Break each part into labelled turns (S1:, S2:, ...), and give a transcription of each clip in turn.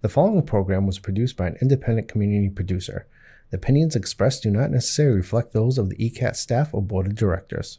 S1: The following program was produced by an independent community producer. The opinions expressed do not necessarily reflect those of the ECAT staff or board of directors.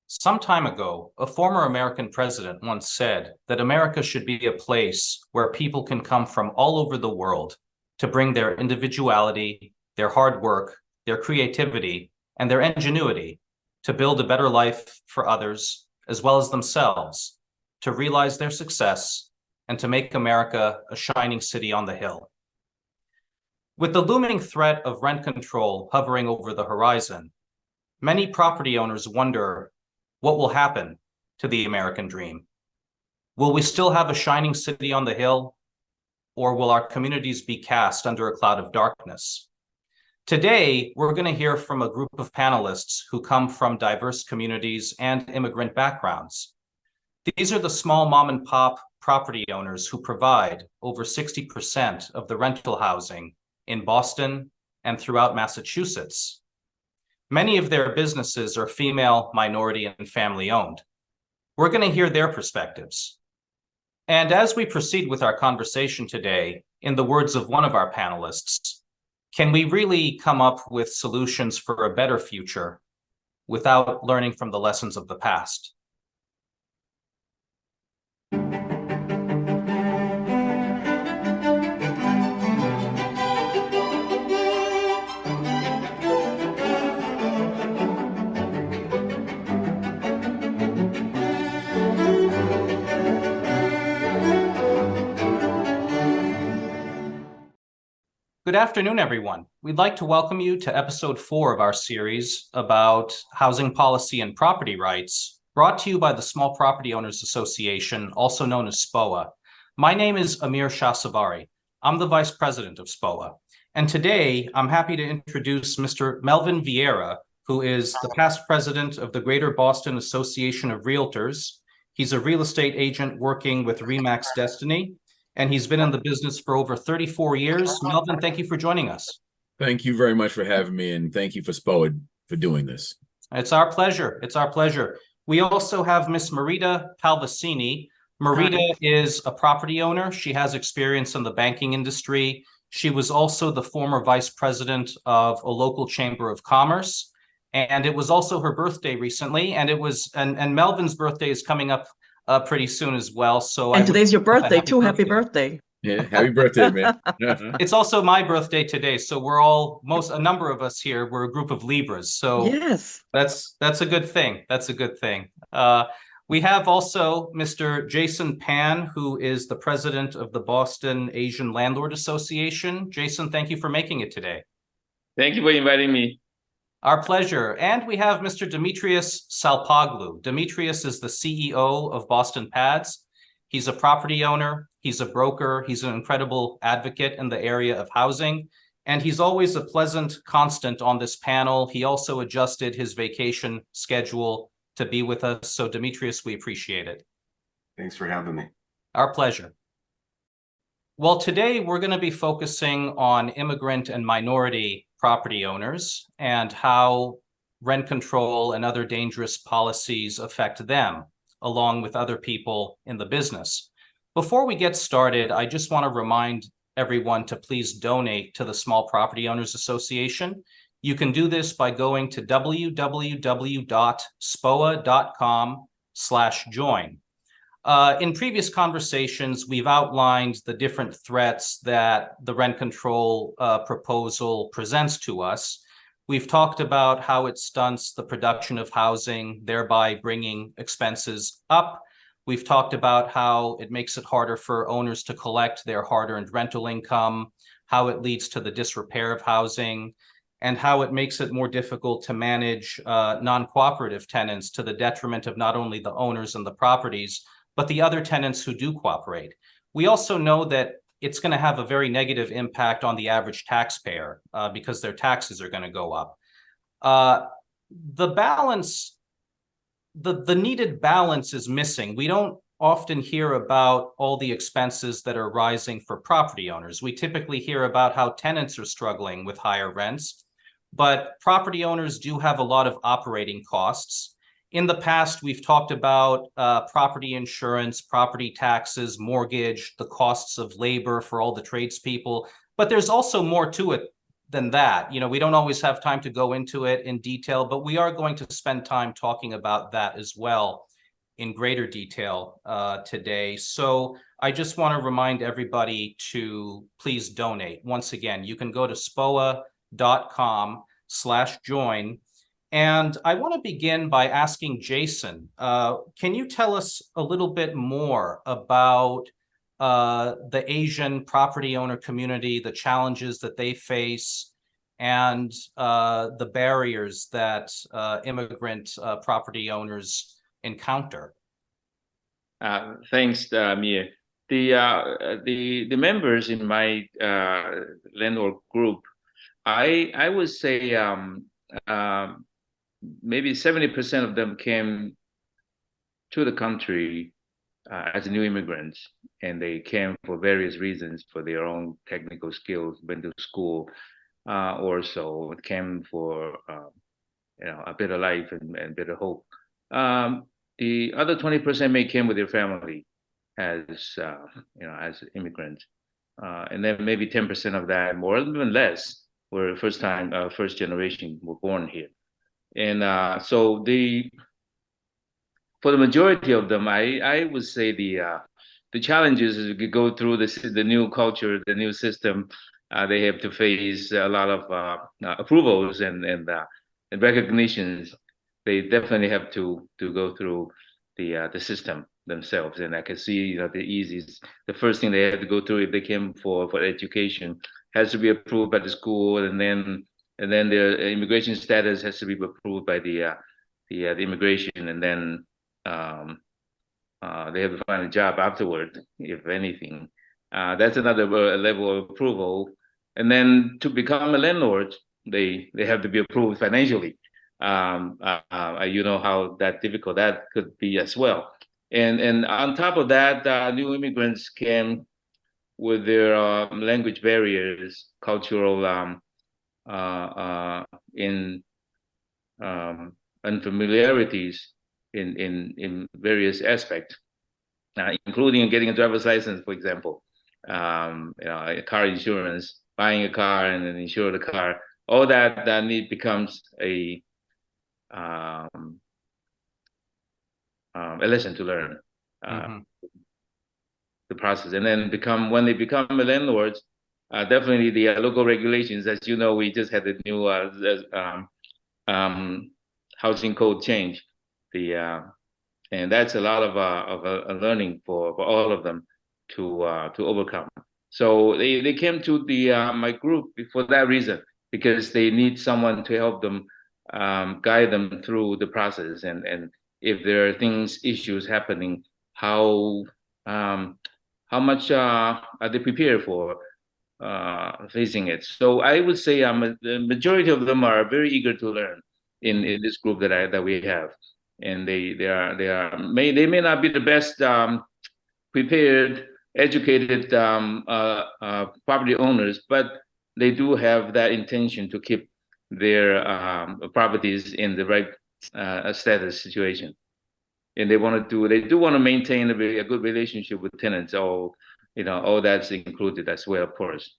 S2: Some time ago, a former American president once said that America should be a place where people can come from all over the world to bring their individuality, their hard work, their creativity, and their ingenuity to build a better life for others as well as themselves, to realize their success, and to make America a shining city on the hill. With the looming threat of rent control hovering over the horizon, many property owners wonder what will happen to the American dream. Will we still have a shining city on the hill, or will our communities be cast under a cloud of darkness? Today, we're going to hear from a group of panelists who come from diverse communities and immigrant backgrounds. These are the small mom and pop property owners who provide over 60% of the rental housing in Boston and throughout Massachusetts. Many of their businesses are female, minority, and family owned. We're going to hear their perspectives. And as we proceed with our conversation today, in the words of one of our panelists, can we really come up with solutions for a better future without learning from the lessons of the past? Good afternoon, everyone. We'd like to welcome you to episode 4 of our series about housing policy and property rights, brought to you by the Small Property Owners Association, also known as SPOA. My name is Amir Shahsavari. I'm the vice president of SPOA. And today, I'm happy to introduce Mr. Melvin Vieira, who is the past president of the Greater Boston Association of Realtors. He's a real estate agent working with Remax Destiny, and he's been in the business for over 34 years. Melvin, thank you for joining us.
S3: Thank you very much for having me, and thank you for SPOA for doing this.
S2: It's our pleasure. It's our pleasure. We also have Miss Marita Palavicini. Marita is a property owner. She has experience in the banking industry. She was also the former vice president of a local chamber of commerce. And it was also her birthday recently. And and Melvin's birthday is coming up pretty soon as well.
S4: And today's your birthday too. Happy birthday.
S3: Yeah, happy birthday, man.
S2: It's also my birthday today. So we're all, a number of us here, we're a group of Libras. So
S4: yes,
S2: that's a good thing. That's a good thing. We have also Mr. Jason Pan, who is the president of the Boston Asian Landlord Association. Jason, thank you for making it today.
S5: Thank you for inviting me.
S2: Our pleasure. And we have Mr. Demetrios Salpoglou. Demetrios is the CEO of Boston Pads. He's a property owner. He's a broker. He's an incredible advocate in the area of housing. And he's always a pleasant constant on this panel. He also adjusted his vacation schedule to be with us. So Demetrios, we appreciate it.
S6: Thanks for having me.
S2: Our pleasure. Well, today we're going to be focusing on immigrant and minority property owners and how rent control and other dangerous policies affect them, along with other people in the business. Before we get started, I just want to remind everyone to please donate to the Small Property Owners Association. You can do this by going to www.spoa.com/join. In previous conversations, we've outlined the different threats that the rent control proposal presents to us. We've talked about how it stunts the production of housing, thereby bringing expenses up. We've talked about how it makes it harder for owners to collect their hard-earned rental income, how it leads to the disrepair of housing, and how it makes it more difficult to manage non-cooperative tenants to the detriment of not only the owners and the properties, but the other tenants who do cooperate. We also know that it's going to have a very negative impact on the average taxpayer because their taxes are going to go up. The needed balance is missing. We don't often hear about all the expenses that are rising for property owners. We typically hear about how tenants are struggling with higher rents, but property owners do have a lot of operating costs. In the past, we've talked about property insurance, property taxes, mortgage, the costs of labor for all the tradespeople, but there's also more to it than that. You know, we don't always have time to go into it in detail, but we are going to spend time talking about that as well in greater detail today. So I just want to remind everybody to please donate. Once again, you can go to SPOA.com/join. And I want to begin by asking Jason, can you tell us a little bit more about the Asian property owner community, the challenges that they face, and the barriers that immigrant property owners encounter?
S5: Thanks, Amir. The members in my landlord group, I would say maybe 70% of them came to the country as new immigrants, and they came for various reasons, for their own technical skills, went to school, or so came for a better life and better hope. The other 20% may came with their family as as immigrants, and then maybe 10% of that, more even less, were first generation were born here. And so for the majority of them, I would say the challenges is you go through the new culture, the new system. They have to face a lot of approvals and recognitions. They definitely have to go through the system themselves. And I can see the first thing they have to go through if they came for education has to be approved by the school, and then their immigration status has to be approved by the immigration, and then they have to find a job afterward, if anything. That's another level of approval. And then to become a landlord, they have to be approved financially. You know how that difficult that could be as well. And on top of that, new immigrants came with their language barriers, cultural unfamiliarities in various aspects, including getting a driver's license, for example, car insurance, buying a car and then insure the car. All that need becomes a lesson to learn. The process, and then when they become a landlord, definitely the local regulations. As you know, we just had the new housing code change. And that's a lot of a learning for all of them to overcome. So they came to my group for that reason, because they need someone to help them, guide them through the process, and if there are issues happening, how much are they prepared for facing it. So I would say the majority of them are very eager to learn in this group that we have, and they may not be the best prepared, educated property owners, but they do have that intention to keep their properties in the right status situation. And they do want to maintain a good relationship with tenants. All that's included as well, of course.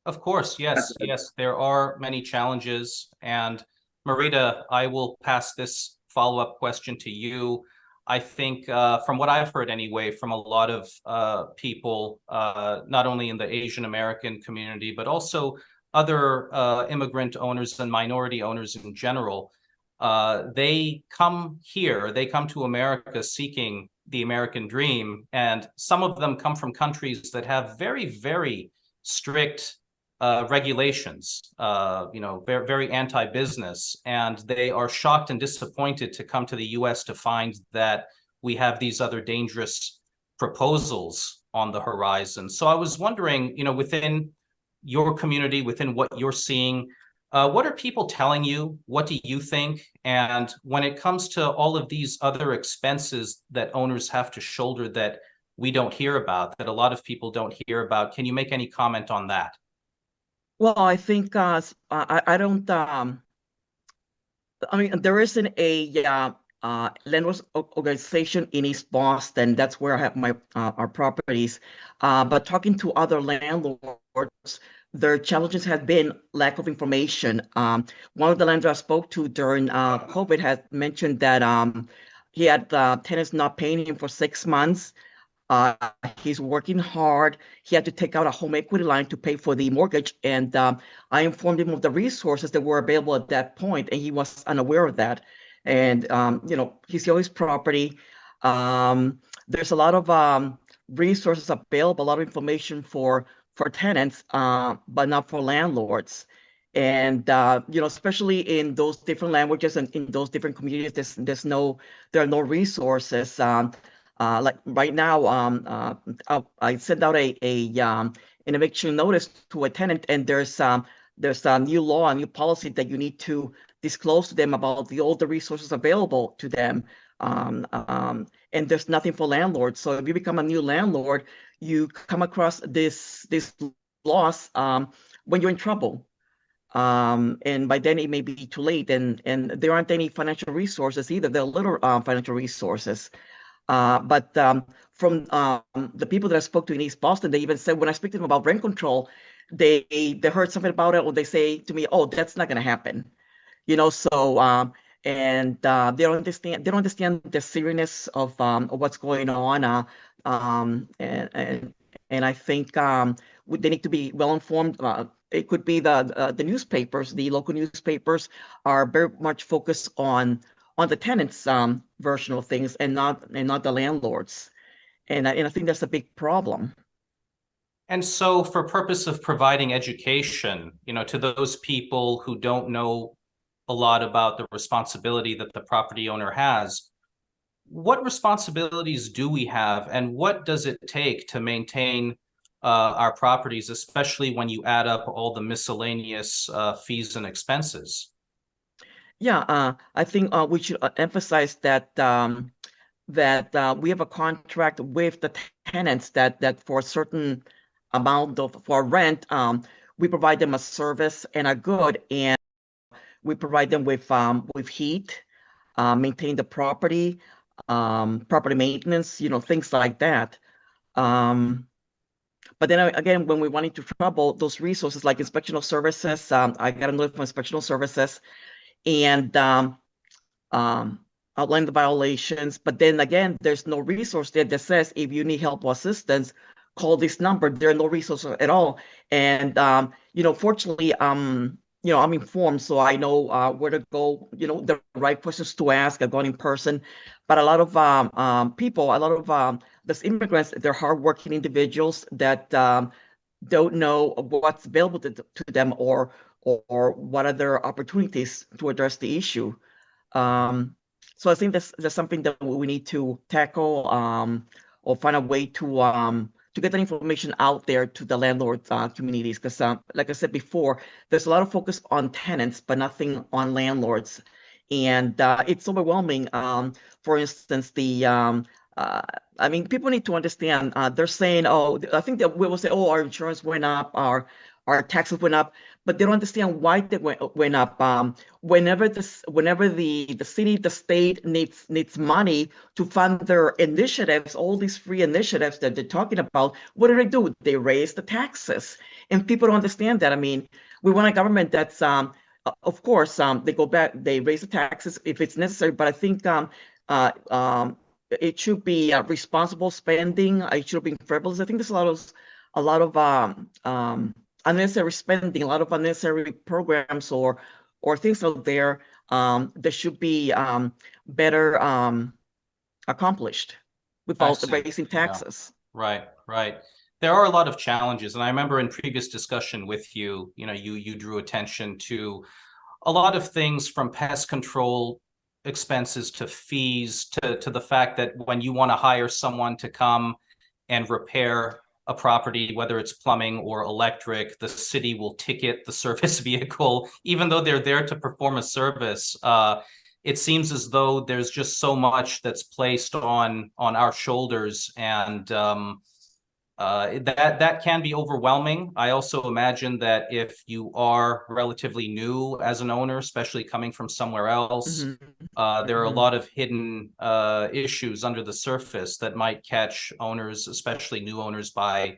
S2: Of course, yes. There are many challenges. And Marita, I will pass this follow-up question to you. I think from what I've heard anyway, from a lot of people, not only in the Asian American community, but also other immigrant owners and minority owners in general, they come to America seeking the American dream. And some of them come from countries that have very, very strict regulations, very, very anti-business. And they are shocked and disappointed to come to the US to find that we have these other dangerous proposals on the horizon. So I was wondering, within your community, within what you're seeing, what are people telling you? What do you think? And when it comes to all of these other expenses that owners have to shoulder that we don't hear about, that a lot of people don't hear about, can you make any comment on that?
S4: Well, I think I don't. I mean, there isn't a landlords organization in East Boston. That's where I have my our properties. But talking to other landlords, their challenges have been lack of information. One of the landlords I spoke to during COVID had mentioned that he had tenants not paying him for 6 months. Uh, he's working hard. He had to take out a home equity line to pay for the mortgage. And I informed him of the resources that were available at that point, and he was unaware of that. And, he's selling his property. There's a lot of resources available, a lot of information for tenants, but not for landlords. And especially in those different languages and in those different communities, there are no resources. Like right now, I sent out an eviction notice to a tenant, and there's a new law, a new policy that you need to disclose to them about all the resources available to them. And there's nothing for landlords. So if you become a new landlord, you come across this loss when you're in trouble. And by then it may be too late, and there aren't any financial resources either. There are little financial resources. But from the people that I spoke to in East Boston, they even said when I speak to them about rent control, they heard something about it, or they say to me, "Oh, that's not going to happen," So they don't understand the seriousness of what's going on. And I think they need to be well informed. It could be the newspapers, the local newspapers are very much focused on the tenants' version of things, and not the landlords. And I think that's a big problem.
S2: And so for purpose of providing education, to those people who don't know a lot about the responsibility that the property owner has, what responsibilities do we have, and what does it take to maintain our properties, especially when you add up all the miscellaneous fees and expenses?
S4: Yeah, I think we should emphasize that we have a contract with the tenants that for a certain amount for rent, we provide them a service and a good, and we provide them with heat, maintain the property, property maintenance, things like that. But then again, when we run into trouble, those resources like inspectional services, I got a note from inspectional services, and outline the violations. But then again, there's no resource there that says if you need help or assistance, call this number. There are no resources at all. And fortunately, I'm informed, so I know where to go. The right questions to ask. I've gone in person, but a lot of people, a lot of those immigrants, they're hardworking individuals that don't know what's available to them, or what other opportunities to address the issue. So I think that's something that we need to tackle, or find a way to get that information out there to the landlord communities. Because like I said before, there's a lot of focus on tenants, but nothing on landlords. And it's overwhelming. For instance, people need to understand, they're saying, oh, I think that we will say, oh, our insurance went up, our taxes went up, but they don't understand why they went up. Whenever the city, the state needs money to fund their initiatives, all these free initiatives that they're talking about, what do? They raise the taxes, and people don't understand that. We want a government that's, of course, they go back, they raise the taxes if it's necessary, but I think it should be responsible spending. It should be frivolous. I think there's a lot of unnecessary spending, a lot of unnecessary programs or things out there that should be better accomplished without raising taxes.
S2: Yeah. Right. There are a lot of challenges, and I remember in previous discussion with you, you drew attention to a lot of things, from pest control expenses to fees to the fact that when you want to hire someone to come and repair a property, whether it's plumbing or electric, the city will ticket the service vehicle, even though they're there to perform a service. It seems as though there's just so much that's placed on our shoulders, and That can be overwhelming. I also imagine that if you are relatively new as an owner, especially coming from somewhere else, there are a lot of hidden issues under the surface that might catch owners, especially new owners, by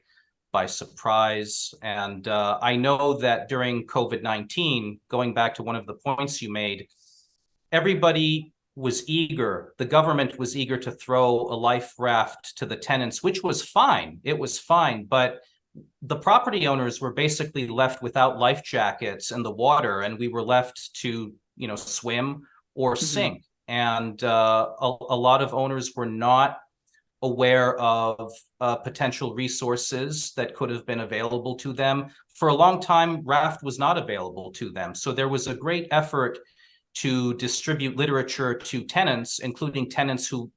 S2: surprise. And I know that during COVID-19, going back to one of the points you made, everybody was eager, the government was eager to throw a life raft to the tenants, which was fine. It was fine, but the property owners were basically left without life jackets in the water, and we were left to, swim or sink. And a lot of owners were not aware of potential resources that could have been available to them. For a long time, raft was not available to them. So there was a great effort to distribute literature to tenants, including tenants who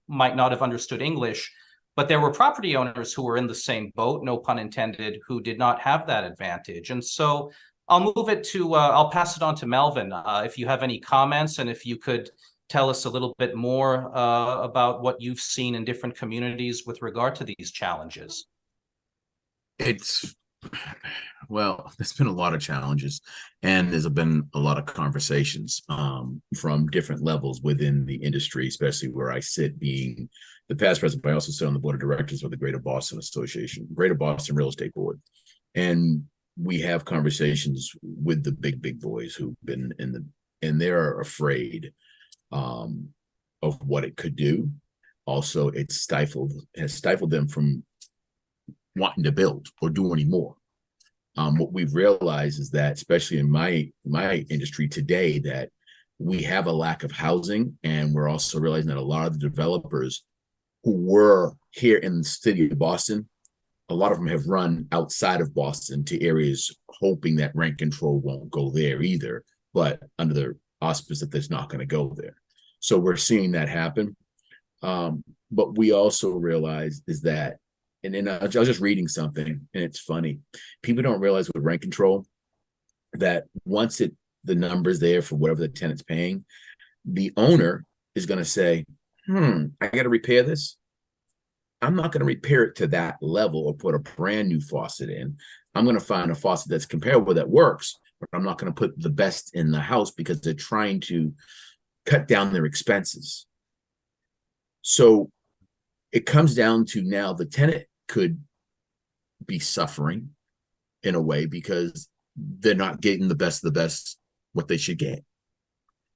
S2: might not have understood English. But there were property owners who were in the same boat, no pun intended, who did not have that advantage. And so I'll I'll pass it on to Melvin. If you have any comments, and if you could tell us a little bit more about what you've seen in different communities with regard to these challenges.
S3: Well, there's been a lot of challenges, and there's been a lot of conversations from different levels within the industry, especially where I sit, being the past president, but I also sit on the board of directors of the Greater Boston Association, Greater Boston Real Estate Board. And we have conversations with the big boys who've been and they're afraid of what it could do. Also, has stifled them from wanting to build or do any more. What we've realized is that, especially in my industry today, that we have a lack of housing, and we're also realizing that a lot of the developers who were here in the city of Boston, a lot of them have run outside of Boston to areas hoping that rent control won't go there either, but under the auspice that there's not going to go there. So we're seeing that happen. But we also realize is that, and then I was just reading something, and it's funny. People don't realize with rent control that once the number's there for whatever the tenant's paying, the owner is going to say, I got to repair this. I'm not going to repair it to that level or put a brand new faucet in. I'm going to find a faucet that's comparable that works, but I'm not going to put the best in the house because they're trying to cut down their expenses. So it comes down to now the tenant could be suffering in a way because they're not getting the best of the best, what they should get,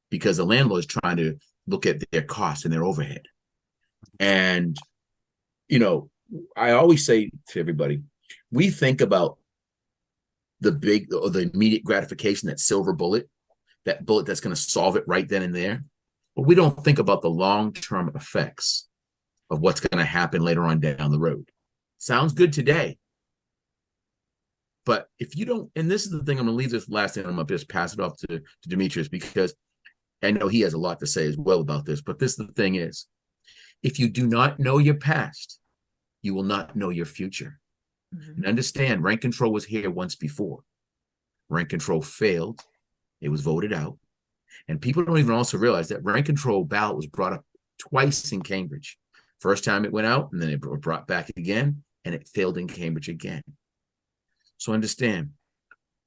S3: because the landlord is trying to look at their costs and their overhead. And, I always say to everybody, we think about the big or the immediate gratification, that silver bullet, that bullet that's going to solve it right then and there. But we don't think about the long-term effects of what's going to happen later on down the road. Sounds good today. But if you don't, and this is the thing, I'm going to leave this last thing, I'm going to just pass it off to Demetrios, because I know he has a lot to say as well about this. But this, the thing is, if you do not know your past, you will not know your future. And understand, rent control was here once before. Rent control failed. It was voted out. And people don't even also realize that rent control ballot was brought up twice in Cambridge. First time it went out, and then it was brought back again, and it failed in Cambridge again. So understand,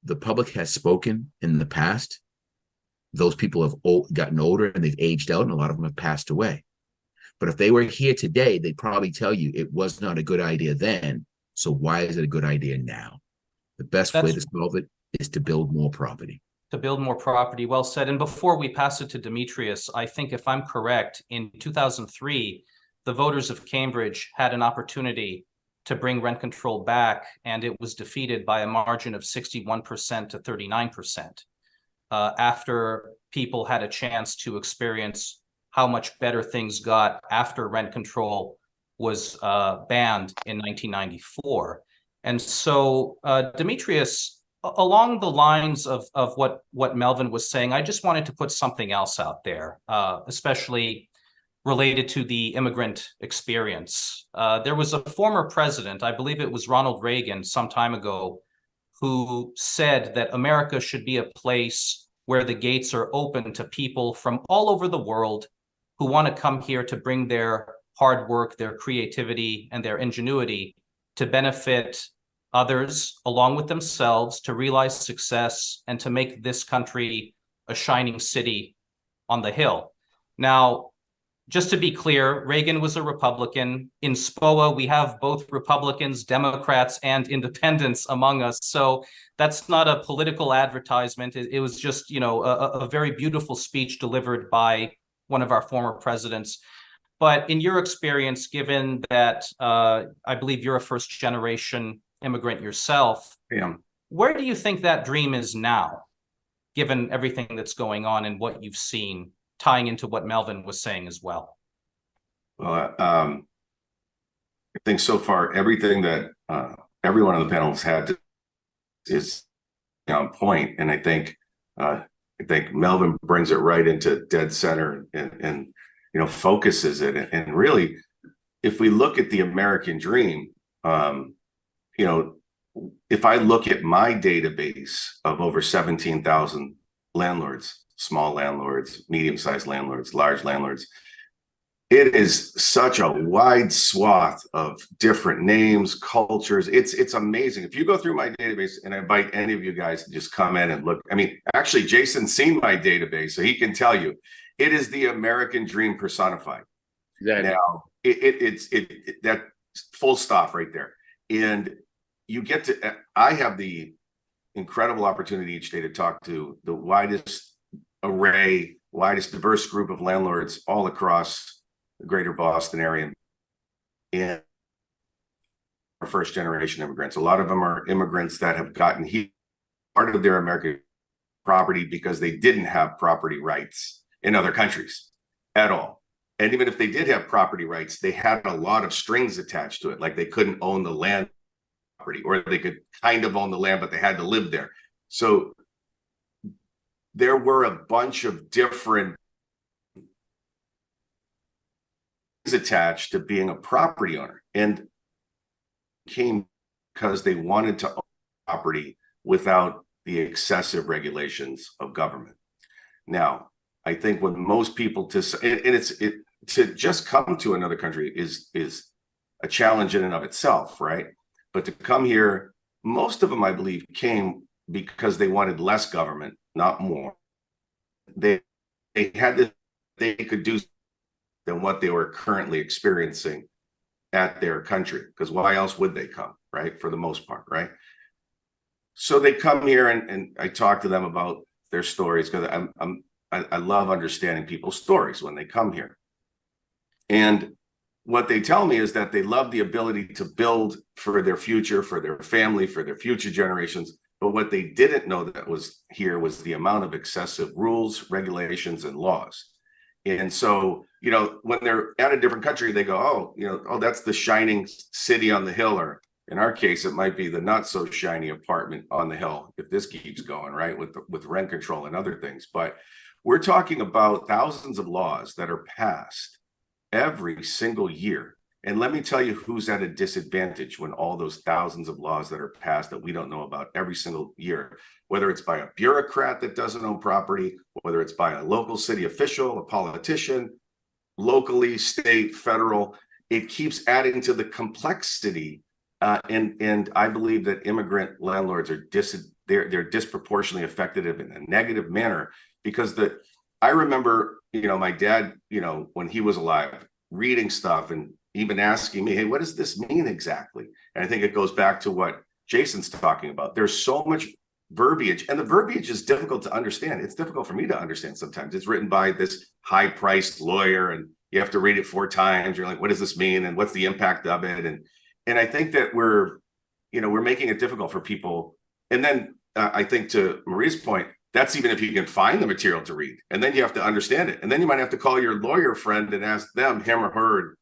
S3: the public has spoken in the past. Those people have gotten older, and they've aged out, and a lot of them have passed away. But if they were here today, they'd probably tell you it was not a good idea then. So why is it a good idea now? The best way to solve it is to build more property.
S2: To build more property, well said. And before we pass it to Demetrios, I think if I'm correct, in 2003, the voters of Cambridge had an opportunity to bring rent control back, and it was defeated by a margin of 61% to 39%. After people had a chance to experience how much better things got after rent control was banned in 1994. And so, Demetrios, along the lines of what Melvin was saying, I just wanted to put something else out there, especially related to the immigrant experience. There was a former president, I believe it was Ronald Reagan, some time ago, who said that America should be a place where the gates are open to people from all over the world who want to come here to bring their hard work, their creativity, and their ingenuity to benefit others along with themselves, to realize success, and to make this country a shining city on the hill. Now, just to be clear, Reagan was a Republican. In SPOA, we have both Republicans, Democrats, and independents among us. So that's not a political advertisement. It was just, a very beautiful speech delivered by one of our former presidents. But in your experience, given that I believe you're a first-generation immigrant yourself, where do you think that dream is now, given everything that's going on and what you've seen, tying into what Melvin was saying as well?
S6: Well, I think so far everything that every one of the panelists had is on point, and I think Melvin brings it right into dead center and focuses it. And really, if we look at the American dream, if I look at my database of over 17,000 landlords, small landlords, medium-sized landlords, large landlords, it is such a wide swath of different names, cultures. It's amazing. If you go through my database, and I invite any of you guys to just come in and look. I mean, actually, Jason's seen my database, so he can tell you it is the American dream personified.
S5: Exactly.
S6: Now, it's that full stop right there. And you get to, I have the incredible opportunity each day to talk to the widest array, widest diverse group of landlords all across the greater Boston area. And our first generation immigrants, a lot of them are immigrants that have gotten here part of their American property because they didn't have property rights in other countries at all. And even if they did have property rights, they had a lot of strings attached to it. Like they couldn't own the land property, or they could kind of own the land, but they had to live there. So there were a bunch of different things attached to being a property owner, and came because they wanted to own property without the excessive regulations of government. Now, I think when most people to just come to another country is a challenge in and of itself, right? But to come here, most of them, I believe, came because they wanted less government, not more. They had this, they could do than what they were currently experiencing at their country, because why else would they come, right? For the most part, right? So they come here, and I talk to them about their stories, because I love understanding people's stories when they come here. And what they tell me is that they love the ability to build for their future, for their family, for their future generations. But what they didn't know that was here was the amount of excessive rules, regulations, and laws. And so, when they're at a different country, they go, oh, that's the shining city on the hill. Or in our case, it might be the not so shiny apartment on the hill if this keeps going, right, with rent control and other things. But we're talking about thousands of laws that are passed every single year. And let me tell you who's at a disadvantage when all those thousands of laws that are passed that we don't know about every single year, whether it's by a bureaucrat that doesn't own property, whether it's by a local city official, a politician, locally, state, federal, it keeps adding to the complexity. And I believe that immigrant landlords are they're disproportionately affected in a negative manner, because I remember, my dad, when he was alive, reading stuff and even asking me, hey, what does this mean exactly? And I think it goes back to what Jason's talking about. There's so much verbiage, and the verbiage is difficult to understand. It's difficult for me to understand sometimes. It's written by this high-priced lawyer, and you have to read it 4 times. You're like, what does this mean? And what's the impact of it? And I think that we're making it difficult for people. And then I think, to Maria's point, that's even if you can find the material to read, and then you have to understand it. And then you might have to call your lawyer friend and ask them, him or her,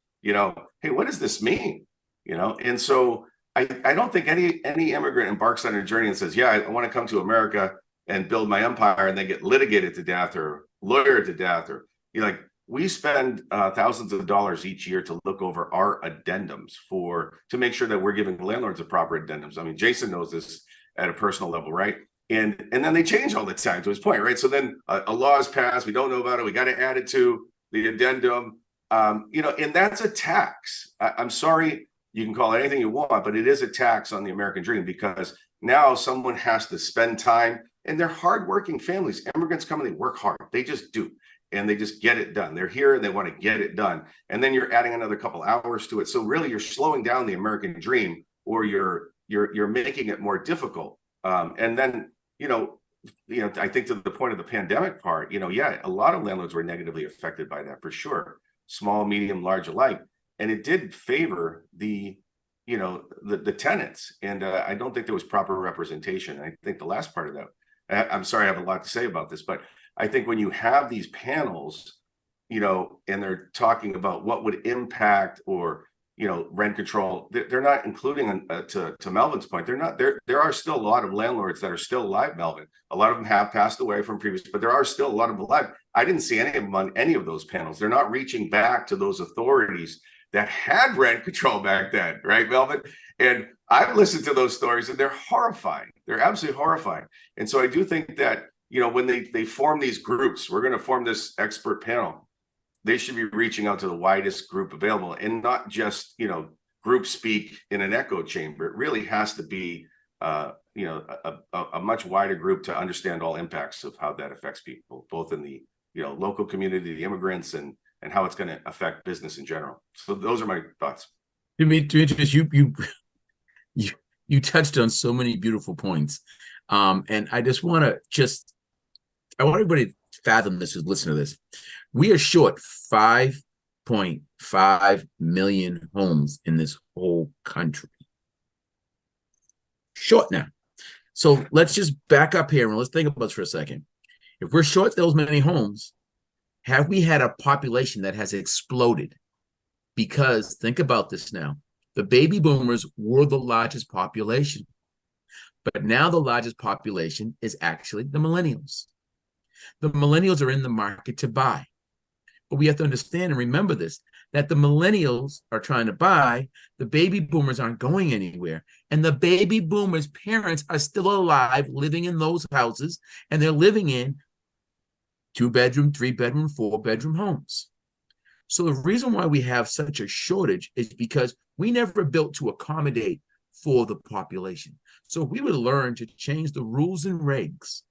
S6: hey, what does this mean? And so I don't think any immigrant embarks on a journey and says, yeah, I want to come to America and build my empire, and then get litigated to death or lawyered to death. Or we spend thousands of dollars each year to look over our addendums to make sure that we're giving landlords the proper addendums. I mean, Jason knows this at a personal level, right? And then they change all the time, to his point, right? So then a law is passed, we don't know about it, we got to add it to the addendum, and that's a tax. I'm sorry, you can call it anything you want, but it is a tax on the American dream, because now someone has to spend time, and they're hardworking families. Immigrants come and they work hard. They just do. And they just get it done. They're here and they want to get it done. And then you're adding another couple hours to it. So really you're slowing down the American dream, or you're making it more difficult. And then, I think to the point of the pandemic part, yeah, a lot of landlords were negatively affected by that for sure. Small, medium, large alike. And it did favor the tenants. And I don't think there was proper representation. I think the last part of that, I'm sorry, I have a lot to say about this, but I think when you have these panels, and they're talking about what would impact or, rent control, they're not including, to Melvin's point, there are still a lot of landlords that are still alive, Melvin. A lot of them have passed away from previous, but there are still a lot of them alive. I didn't see any of them on any of those panels. They're not reaching back to those authorities that had rent control back then, right, Melvin? And I've listened to those stories and they're horrifying. They're absolutely horrifying. And so I do think that, when they form these groups, we're going to form this expert panel, they should be reaching out to the widest group available, and not just, group speak in an echo chamber. It really has to be, a much wider group to understand all impacts of how that affects people, both in the, local community, the immigrants, and how it's going to affect business in general. So those are my thoughts.
S3: Demetrios, you touched on so many beautiful points. And I just want to I want everybody to fathom this, who's listening to this. We are short 5.5 million homes in this whole country. Short now. So let's just back up here and let's think about this for a second. If we're short those many homes, have we had a population that has exploded? Because think about this now. The baby boomers were the largest population. But now the largest population is actually the millennials. The millennials are in the market to buy. But we have to understand and remember this, that the millennials are trying to buy, the baby boomers aren't going anywhere. And the baby boomers' parents are still alive, living in those houses, and they're living in 2-bedroom, 3-bedroom, 4-bedroom homes. So the reason why we have such a shortage is because we never built to accommodate for the population. So if we would learn to change the rules and regs,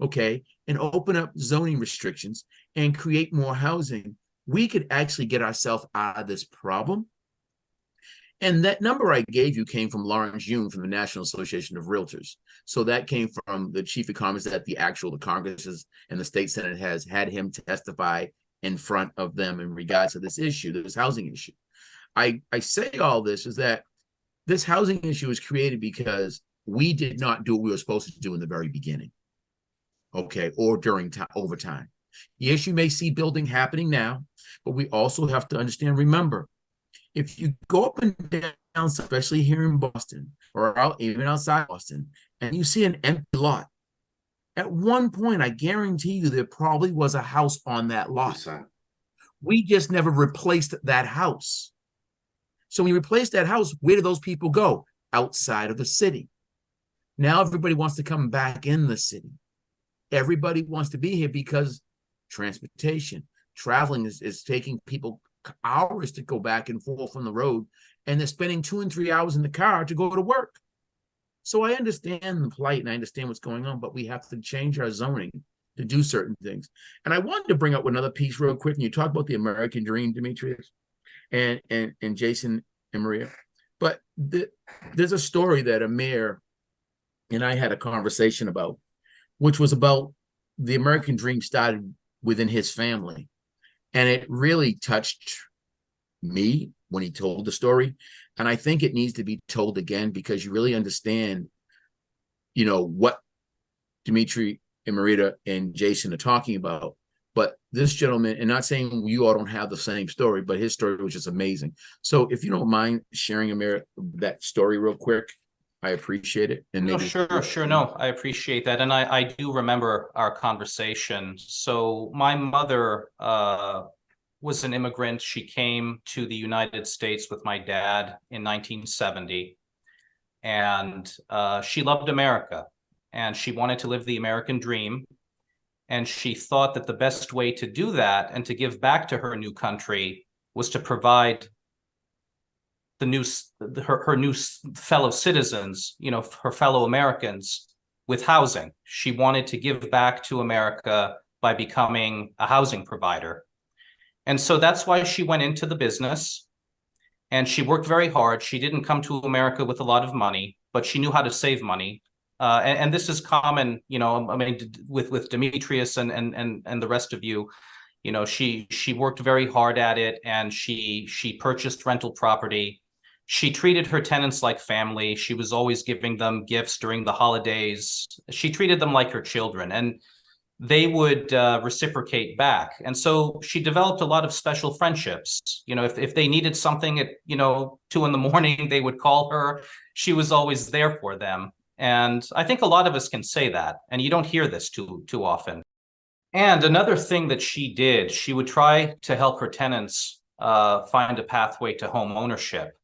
S3: okay, and open up zoning restrictions and create more housing, we could actually get ourselves out of this problem. And that number I gave you came from Lawrence Yun from the National Association of Realtors. So that came from the chief economist that the Congress and the state Senate has had him testify in front of them in regards to this issue, this housing issue. I say all this is that this housing issue is created because we did not do what we were supposed to do in the very beginning, okay, or over time. Yes, you may see building happening now, but we also have to understand, remember, if you go up and down, especially here in Boston or even outside Boston, and you see an empty lot, at one point, I guarantee you there probably was a house on that lot. 100%. We just never replaced that house. So when you replace that house, where do those people go? Outside of the city. Now everybody wants to come back in the city. Everybody wants to be here because transportation, traveling is taking people hours to go back and forth on the road, and they're spending 2 and 3 hours in the car to go to work. So I understand the plight and I understand what's going on, but we have to change our zoning to do certain things. And I wanted to bring up another piece real quick. And you talk about the American dream, Demetrios, and Jason and Maria. But there's a story that Amir and I had a conversation about, which was about the American dream started within his family. And it really touched me when he told the story. And I think it needs to be told again because you really understand, what Dimitri and Marita and Jason are talking about. But this gentleman, and not saying you all don't have the same story, but his story was just amazing. So if you don't mind sharing, Amir, that story real quick, I appreciate it. And maybe
S2: sure. No, I appreciate that. And I do remember our conversation. So my mother was an immigrant. She came to the United States with my dad in 1970. And she loved America. And she wanted to live the American dream. And she thought that the best way to do that and to give back to her new country was to provide the new her new fellow citizens, her fellow Americans, with housing. She wanted to give back to America by becoming a housing provider. And so that's why she went into the business, and she worked very hard. She didn't come to America with a lot of money, but she knew how to save money. And this is common, I mean, with Demetrios and the rest of you. She worked very hard at it, and she purchased rental property. She treated her tenants like family. She was always giving them gifts during the holidays. She treated them like her children, and they would reciprocate back. And so she developed a lot of special friendships. If they needed something at 2 a.m, they would call her. She was always there for them. And I think a lot of us can say that, and you don't hear this too often. And another thing that she did, she would try to help her tenants find a pathway to home ownership.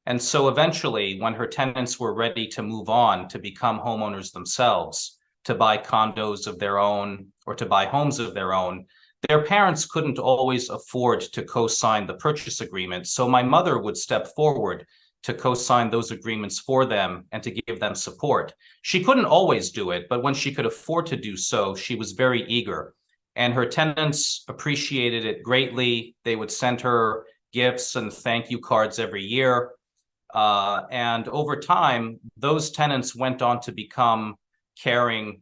S2: And so eventually, when her tenants were ready to move on to become homeowners themselves, to buy condos of their own or to buy homes of their own, their parents couldn't always afford to co-sign the purchase agreement. So my mother would step forward to co-sign those agreements for them and to give them support. She couldn't always do it, but when she could afford to do so, she was very eager. And her tenants appreciated it greatly. They would send her gifts and thank you cards every year. And over time, those tenants went on to become caring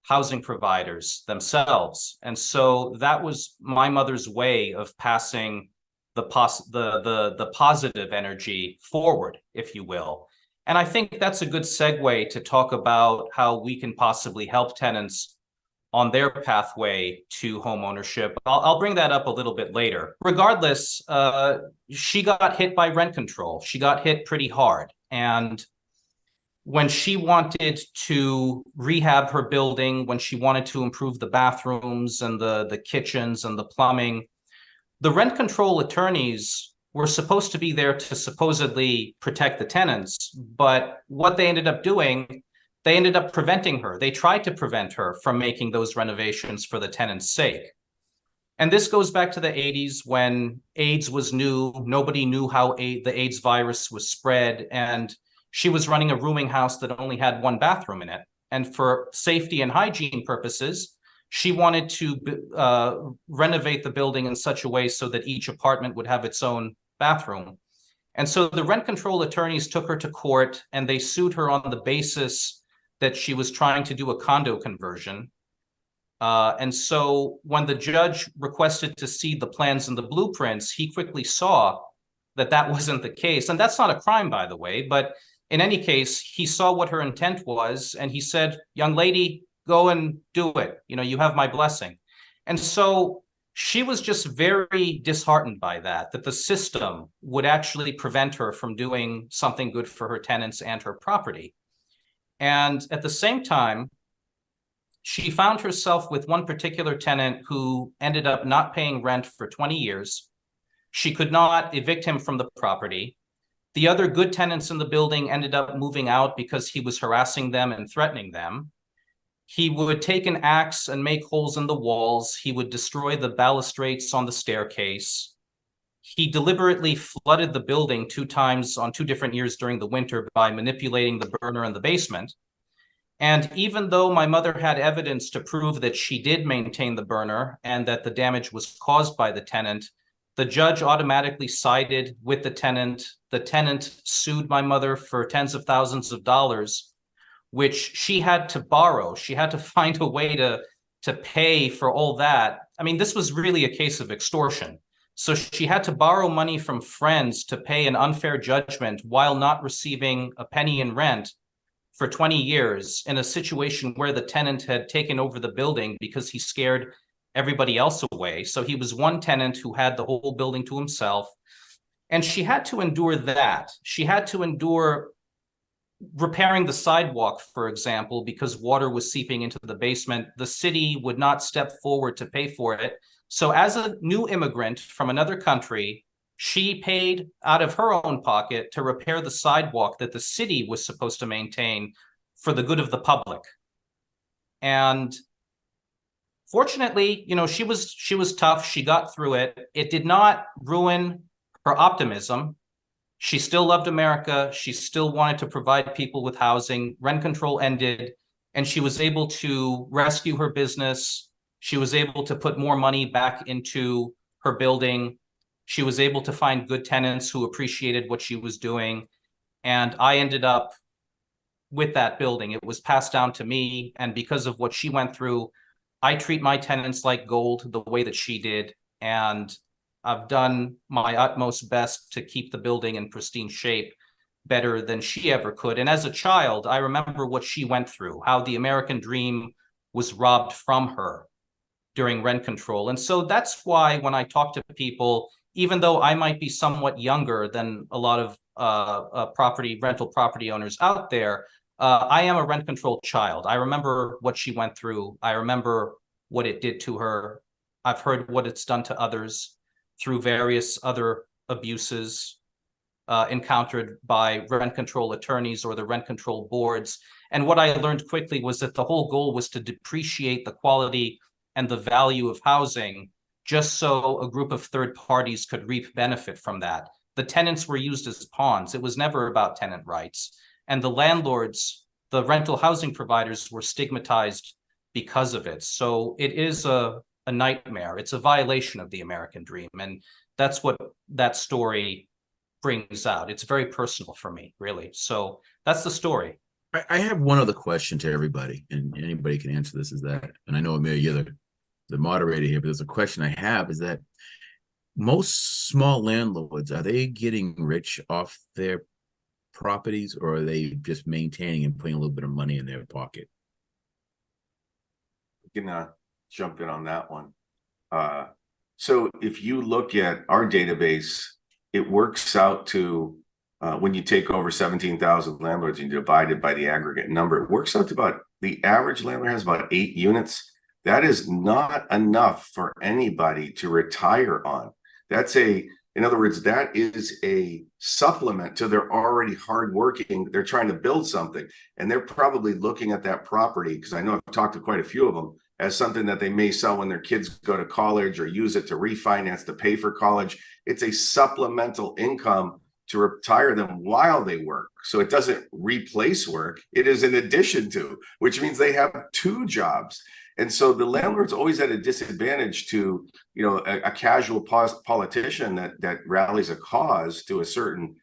S2: housing providers themselves. And so that was my mother's way of passing the positive energy forward, if you will. And I think that's a good segue to talk about how we can possibly help tenants on their pathway to home ownership. I'll bring that up a little bit later. Regardless, she got hit by rent control. She got hit pretty hard. And when she wanted to rehab her building, when she wanted to improve the bathrooms and the kitchens and the plumbing, the rent control attorneys were supposed to be there to supposedly protect the tenants. But what they ended up doing, they ended up preventing her. They tried to prevent her from making those renovations for the tenants' sake. And this goes back to the 80s when AIDS was new. Nobody knew how the AIDS virus was spread. And she was running a rooming house that only had one bathroom in it. And for safety and hygiene purposes, she wanted to renovate the building in such a way so that each apartment would have its own bathroom. And so the rent control attorneys took her to court, and they sued her on the basis that she was trying to do a condo conversion. And so when the judge requested to see the plans and the blueprints, he quickly saw that that wasn't the case. And that's not a crime, by the way. But in any case, he saw what her intent was, and he said, young lady, go and do it. You have my blessing. And so she was just very disheartened by that the system would actually prevent her from doing something good for her tenants and her property. And at the same time, she found herself with one particular tenant who ended up not paying rent for 20 years. She could not evict him from the property. The other good tenants in the building ended up moving out because he was harassing them and threatening them. He would take an axe and make holes in the walls. He would destroy the balustrades on the staircase. He deliberately flooded the building 2 times on 2 different years during the winter by manipulating the burner in the basement. And even though my mother had evidence to prove that she did maintain the burner and that the damage was caused by the tenant, the judge automatically sided with the tenant. The tenant sued my mother for tens of thousands of dollars, which she had to borrow. She had to find a way to pay for all that. I mean, this was really a case of extortion. So she had to borrow money from friends to pay an unfair judgment while not receiving a penny in rent for 20 years in a situation where the tenant had taken over the building because he scared everybody else away. So he was one tenant who had the whole building to himself. And she had to endure that. She had to endure repairing the sidewalk, for example, because water was seeping into the basement. The city would not step forward to pay for it. So as a new immigrant from another country, she paid out of her own pocket to repair the sidewalk that the city was supposed to maintain for the good of the public. And fortunately, she was tough. She got through it. It did not ruin her optimism. She still loved America. She still wanted to provide people with housing. Rent control ended, and she was able to rescue her business. She was able to put more money back into her building. She was able to find good tenants who appreciated what she was doing. And I ended up with that building. It was passed down to me. And because of what she went through, I treat my tenants like gold the way that she did. And I've done my utmost best to keep the building in pristine shape better than she ever could. And as a child, I remember what she went through, how the American dream was robbed from her during rent control. And so that's why when I talk to people, even though I might be somewhat younger than a lot of rental property owners out there, I am a rent control child. I remember what she went through. I remember what it did to her. I've heard what it's done to others through various other abuses encountered by rent control attorneys or the rent control boards. And what I learned quickly was that the whole goal was to depreciate the quality and the value of housing just so a group of third parties could reap benefit from that. The tenants were used as pawns. It was never about tenant rights. And the landlords, the rental housing providers, were stigmatized because of it. So it is a nightmare. It's a violation of the American dream. And that's what that story brings out. It's very personal for me, really. So that's the story.
S3: I have one other question to everybody, and anybody can answer this, is that, and I know, Amir, you're the moderator here, but there's a question I have, is that most small landlords, are they getting rich off their properties, or are they just maintaining and putting a little bit of money in their pocket?
S6: I can jump in on that one. So if you look at our database, it works out to, when you take over 17,000 landlords and you divide it by the aggregate number, it works out to about, the average landlord has about 8 units. That is not enough for anybody to retire on. In other words, that is a supplement to their already hardworking. They're trying to build something, and they're probably looking at that property, because I know I've talked to quite a few of them, as something that they may sell when their kids go to college or use it to refinance to pay for college. It's a supplemental income to retire them while they work. So it doesn't replace work. It is in addition to, which means they have 2 jobs. And so the landlord's always at a disadvantage to, a casual politician that rallies a cause to a certain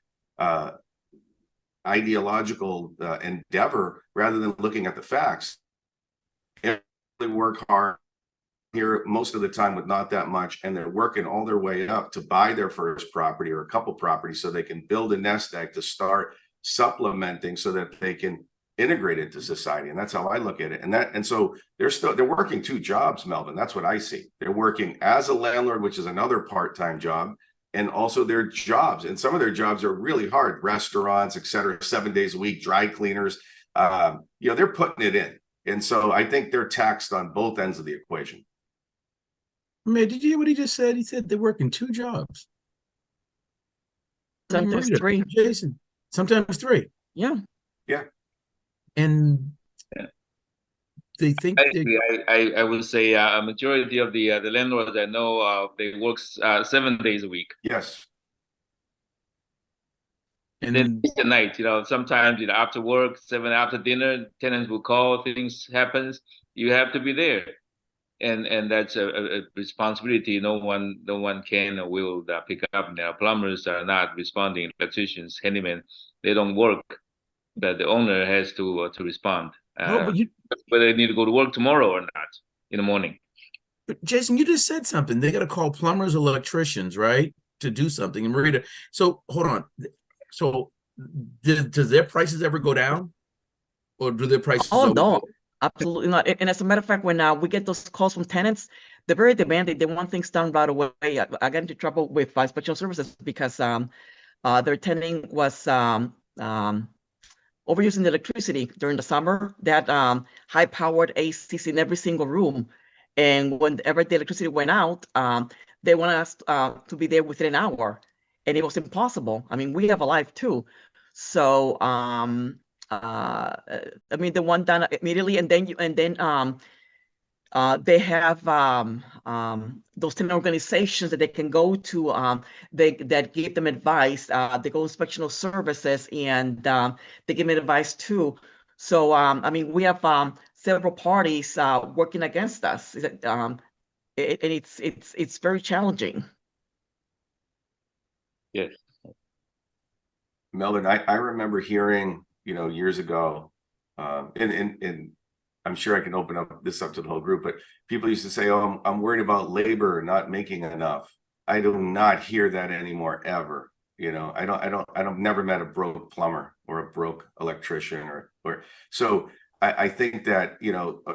S6: ideological endeavor, rather than looking at the facts. And they work hard here most of the time with not that much, and they're working all their way up to buy their first property or a couple properties so they can build a nest egg to start supplementing so that they can integrate into society. And that's how I look at it. And so they're working 2 jobs, Melvin. That's what I see. They're working as a landlord, which is another part-time job, and also their jobs. And some of their jobs are really hard, restaurants, et cetera, 7 days a week, dry cleaners. They're putting it in. And so I think they're taxed on both ends of the equation.
S3: Man, did you hear what he just said? He said they're working 2 jobs.
S4: Sometimes
S3: Marita,
S4: 3.
S3: Jason, sometimes 3.
S4: Yeah.
S6: Yeah.
S3: And they think
S5: I would say a majority of the landlords I know, they work 7 days a week.
S6: Yes.
S5: And then it's the night, sometimes after work, 7 after dinner, tenants will call, things happens, you have to be there. And that's a responsibility no one can or will pick up. Now plumbers are not responding, electricians, handymen, they don't work, but the owner has to respond. But whether they need to go to work tomorrow or not in the morning.
S3: But Jason, you just said something. They got to call plumbers or electricians, right, to do something. And Marita, so hold on. So does their prices ever go down, or do their prices?
S4: Oh no, absolutely not. And as a matter of fact, when we get those calls from tenants, they're very demanding. They want things done right away. I got into trouble with special services because their tenant was overusing the electricity during the summer. They had high-powered ACs in every single room, and whenever the electricity went out, they wanted us to be there within an hour, and it was impossible. I mean, we have a life too, so the one done immediately, and then They have those tenant organizations that they can go to that give them advice. They go inspectional services and they give them advice too. So, I mean, we have several parties working against us, and it's very challenging.
S5: Yes.
S6: Melvin, I remember hearing, years ago, and I'm sure I can open up this up to the whole group, but people used to say, "Oh, I'm worried about labor not making enough." I do not hear that anymore ever. I don't never met a broke plumber or a broke electrician or so. I think that,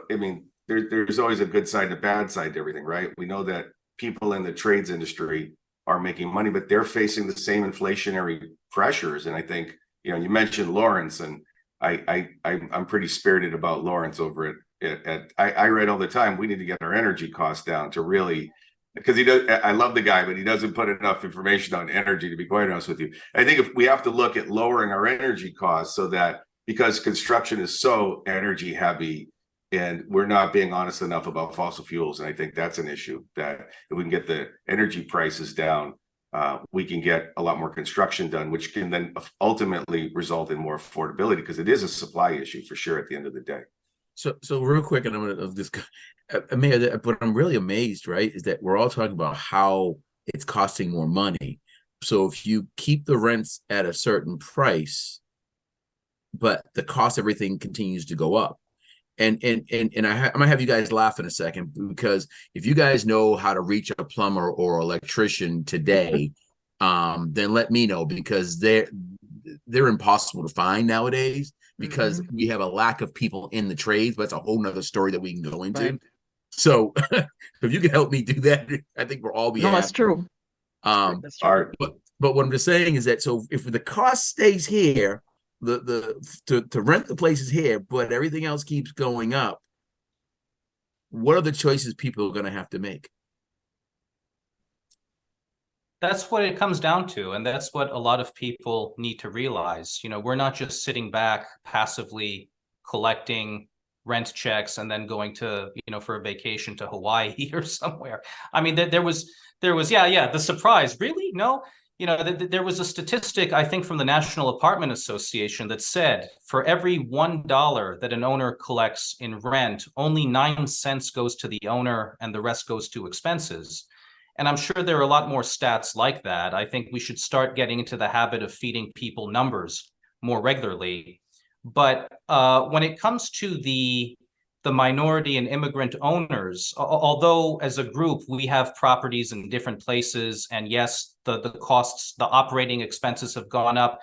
S6: I mean, there's always a good side and a bad side to everything, right? We know that people in the trades industry are making money, but they're facing the same inflationary pressures. And I think, you mentioned Lawrence, and I'm pretty spirited about Lawrence over at I read all the time, we need to get our energy costs down to really, because I love the guy, but he doesn't put enough information on energy, to be quite honest with you. I think if we have to look at lowering our energy costs, so that, because construction is so energy heavy and we're not being honest enough about fossil fuels. And I think that's an issue, that if we can get the energy prices down, we can get a lot more construction done, which can then ultimately result in more affordability, because it is a supply issue for sure at the end of the day.
S3: So real quick, and I'm going to this. Amir, what I'm really amazed, right, is that we're all talking about how it's costing more money. So if you keep the rents at a certain price, but the cost of everything continues to go up. And I'm gonna have you guys laugh in a second, because if you guys know how to reach a plumber or electrician today, then let me know, because they're impossible to find nowadays, because we have a lack of people in the trades. But that's a whole nother story that we can go into. Right. So if you can help me do that, I think we're all be happy.
S4: That's true.
S3: That's true. But what I'm just saying is that, so if the cost stays here, to rent the places here, but everything else keeps going up, what are the choices people are going to have to make?
S2: That's what it comes down to. And that's what a lot of people need to realize. We're not just sitting back passively collecting rent checks and then going to, for a vacation to Hawaii or somewhere. I mean, there was, the surprise. Really? No. There was a statistic, I think, from the National Apartment Association that said for every $1 that an owner collects in rent, only 9 cents goes to the owner and the rest goes to expenses. And I'm sure there are a lot more stats like that. I think we should start getting into the habit of feeding people numbers more regularly. But when it comes to the minority and immigrant owners, although as a group we have properties in different places, and yes, the costs, the operating expenses have gone up,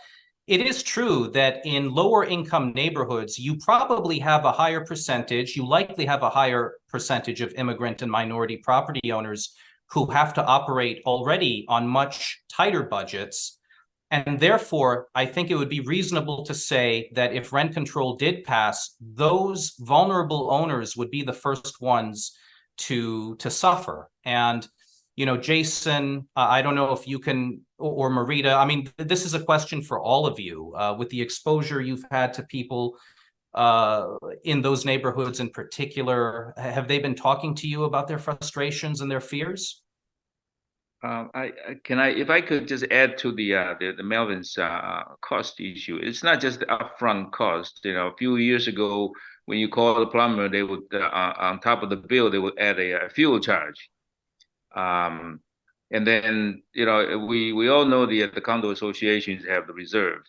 S2: it is true that in lower income neighborhoods, you probably have a higher percentage, you likely have a higher percentage of immigrant and minority property owners who have to operate already on much tighter budgets. And therefore, I think it would be reasonable to say that if rent control did pass, those vulnerable owners would be the first ones to suffer. And, Jason, I don't know if you can, or Marita, I mean, this is a question for all of you. With the exposure you've had to people in those neighborhoods in particular, have they been talking to you about their frustrations and their fears?
S5: If I could just add to the Melvin's cost issue. It's not just the upfront cost. A few years ago, when you call the plumber, they would on top of the bill they would add a fuel charge. And then we all know the condo associations have the reserve.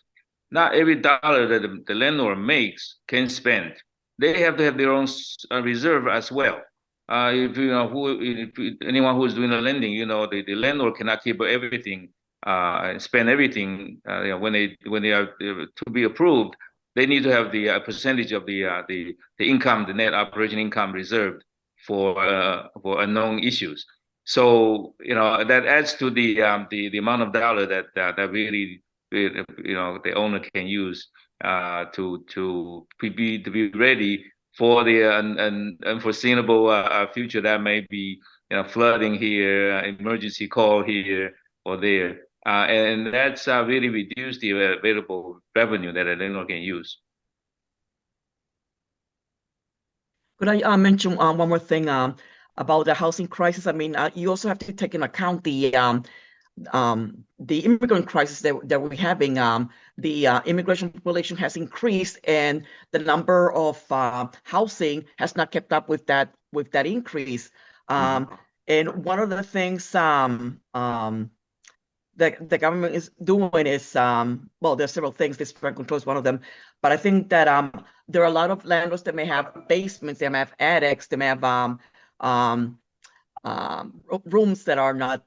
S5: Not every dollar that the landlord makes can spend. They have to have their own reserve as well. If anyone who is doing the lending, the landlord cannot keep everything and spend everything. When they are to be approved, they need to have the percentage of the income, the net operating income reserved for unknown issues. So that adds to the amount of dollar that really the owner can use to be ready for the unforeseeable future that may be, flooding here, emergency call here or there, and that's really reduced the available revenue that a landlord can use.
S4: Could I mention one more thing about the housing crisis? I mean, you also have to take into account the immigrant crisis that we're having. The immigration population has increased, and the number of housing has not kept up with that increase. And one of the things that the government is doing is, well, there's several things. This rent control is one of them, but I think that there are a lot of landlords that may have basements, they may have attics, they may have um, rooms that are not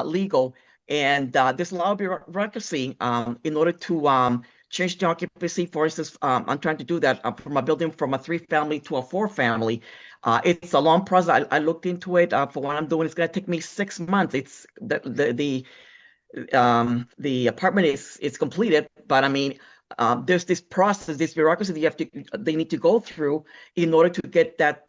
S4: legal, and there's a lot of bureaucracy in order to change the occupancy. For instance, I'm trying to do that from a building from a 3-family to a 4-family. It's a long process. I looked into it. For what I'm doing, it's going to take me 6 months. It's the apartment is completed, but I mean, there's this process, this bureaucracy they need to go through in order to get that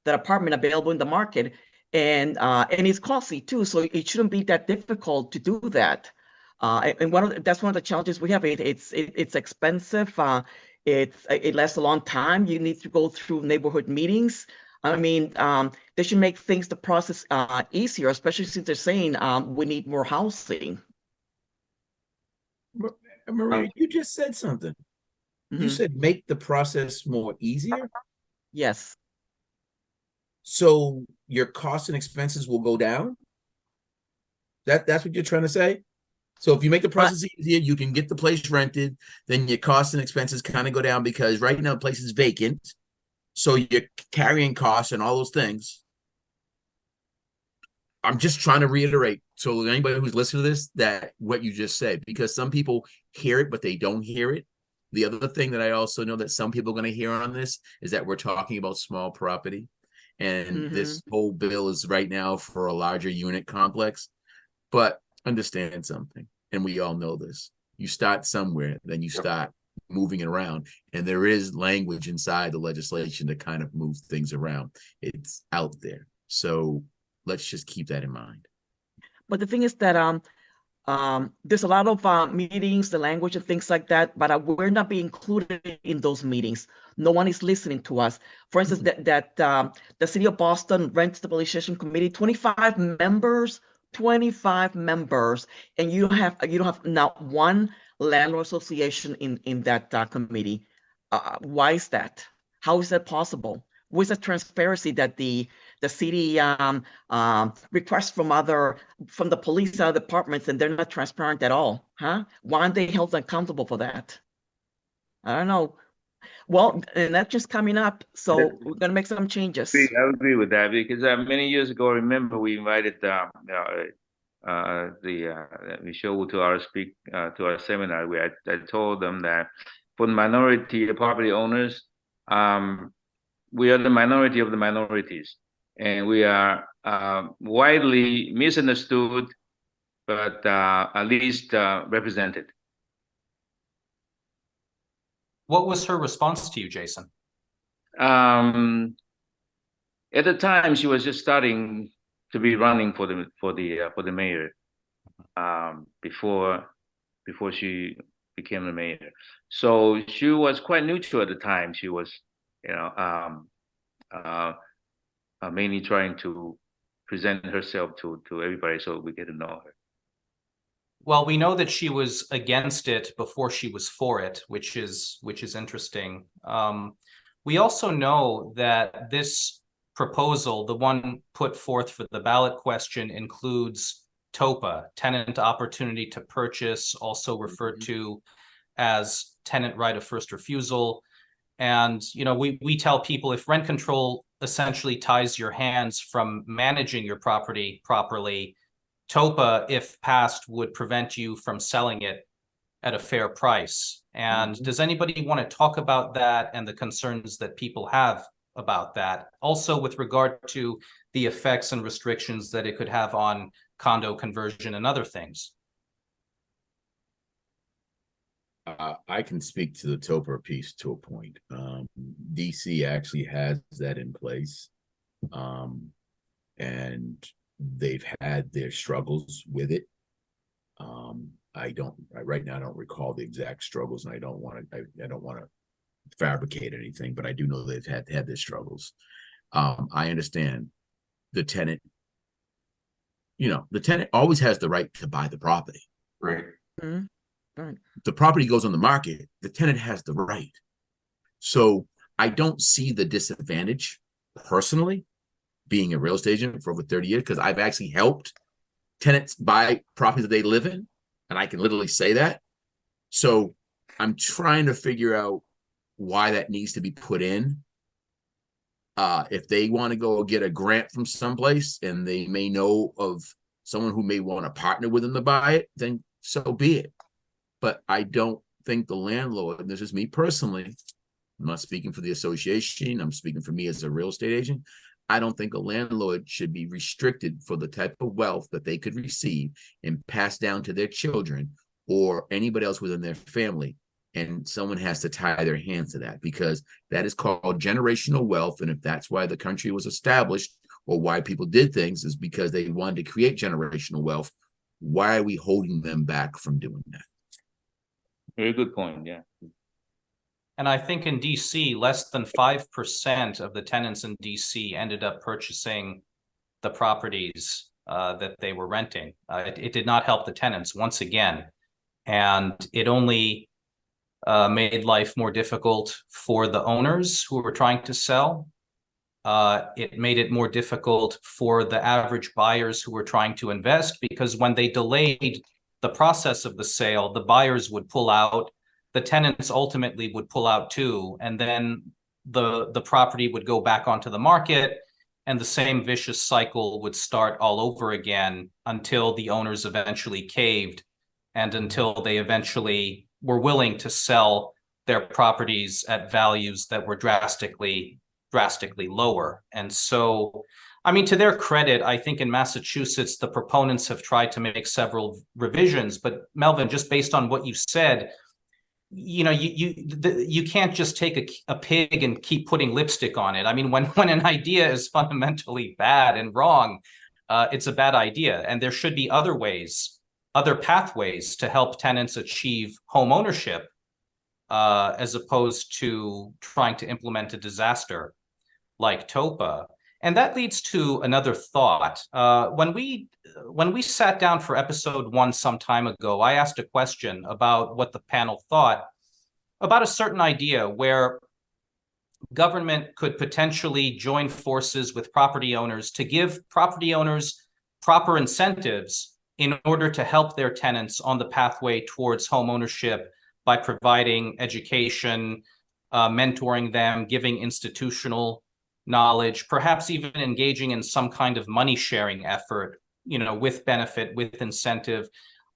S4: apartment available in the market, and it's costly too. So it shouldn't be that difficult to do that. And that's one of the challenges we have. It's expensive. It lasts a long time. You need to go through neighborhood meetings. I mean, they should make the process easier, especially since they're saying we need more housing.
S3: Maria, you just said something. You said make the process more easier.
S4: Yes.
S3: So your costs and expenses will go down. That's what you're trying to say. So if you make the process easier, you can get the place rented. Then your costs and expenses kind of go down, because right now the place is vacant. So you're carrying costs and all those things. I'm just trying to reiterate, so anybody who's listening to this, that what you just said, because some people hear it, but they don't hear it. The other thing that I also know that some people are going to hear on this is that we're talking about small property. And this whole bill is right now for a larger unit complex. But understand something, and we all know this. You start somewhere, then you start moving it around. And there is language inside the legislation to kind of move things around. It's out there. So let's just keep that in mind.
S4: But the thing is that there's a lot of meetings, the language and things like that, but we're not being included in those meetings. No one is listening to us. For instance, the City of Boston Rent Stabilization Committee, 25 members, and you don't have not one landlord association in that committee. Why is that? How is that possible? Where's the transparency that the city requests from the police departments, and they're not transparent at all? Huh? Why aren't they held accountable for that? I don't know. Well, and that's just coming up, so we're gonna make some changes.
S5: I agree with that, because many years ago, I remember we invited Michelle to our seminar. I told them that for the minority property owners, we are the minority of the minorities, and we are widely misunderstood, but at least represented.
S2: What was her response to you, Jason?
S5: At the time, she was just starting to be running for the mayor, before she became the mayor. So she was quite neutral at the time. She was, mainly trying to present herself to everybody so we get to know her.
S2: Well, we know that she was against it before she was for it, which is interesting. We also know that this proposal, the one put forth for the ballot question, includes TOPA, tenant opportunity to purchase, also referred to as tenant right of first refusal. And, we tell people, if rent control essentially ties your hands from managing your property properly, TOPA, if passed, would prevent you from selling it at a fair price. And does anybody want to talk about that and the concerns that people have about that? Also, with regard to the effects and restrictions that it could have on condo conversion and other things.
S3: I can speak to the TOPA piece to a point. DC actually has that in place. And they've had their struggles with it. Right now I don't recall the exact struggles, and I don't want to fabricate anything, but I do know they've had their struggles. I understand the tenant. The tenant always has the right to buy the property.
S6: Right.
S4: Mm-hmm. Right.
S3: The property goes on the market, the tenant has the right. So I don't see the disadvantage personally, being a real estate agent for over 30 years, because I've actually helped tenants buy properties that they live in, and I can literally say that. So I'm trying to figure out why that needs to be put in. If they want to go get a grant from someplace and they may know of someone who may want to partner with them to buy it, then so be it. But I don't think the landlord, and this is me personally, I'm not speaking for the association, I'm speaking for me as a real estate agent, I don't think a landlord should be restricted for the type of wealth that they could receive and pass down to their children or anybody else within their family. And someone has to tie their hands to that, because that is called generational wealth. And if that's why the country was established, or why people did things, is because they wanted to create generational wealth. Why are we holding them back from doing that?
S5: Very good point. Yeah.
S2: And I think in DC, less than 5% of the tenants in DC ended up purchasing the properties that they were renting. It did not help the tenants once again. And it only made life more difficult for the owners who were trying to sell. It made it more difficult for the average buyers who were trying to invest, because when they delayed the process of the sale, the buyers would pull out, the tenants ultimately would pull out too, and then the property would go back onto the market, and the same vicious cycle would start all over again until the owners eventually caved, and until they eventually were willing to sell their properties at values that were drastically lower. And so, I mean, to their credit, I think in Massachusetts, the proponents have tried to make several revisions. But Melvin, just based on what you said, you can't just take a pig and keep putting lipstick on it. I mean, when an idea is fundamentally bad and wrong, it's a bad idea. And there should be other ways, other pathways to help tenants achieve home ownership, as opposed to trying to implement a disaster like TOPA. And that leads to another thought. When we sat down for episode 1 some time ago, I asked a question about what the panel thought about a certain idea where government could potentially join forces with property owners to give property owners proper incentives in order to help their tenants on the pathway towards home ownership by providing education, mentoring them, giving institutional knowledge, perhaps even engaging in some kind of money sharing effort, with benefit, with incentive.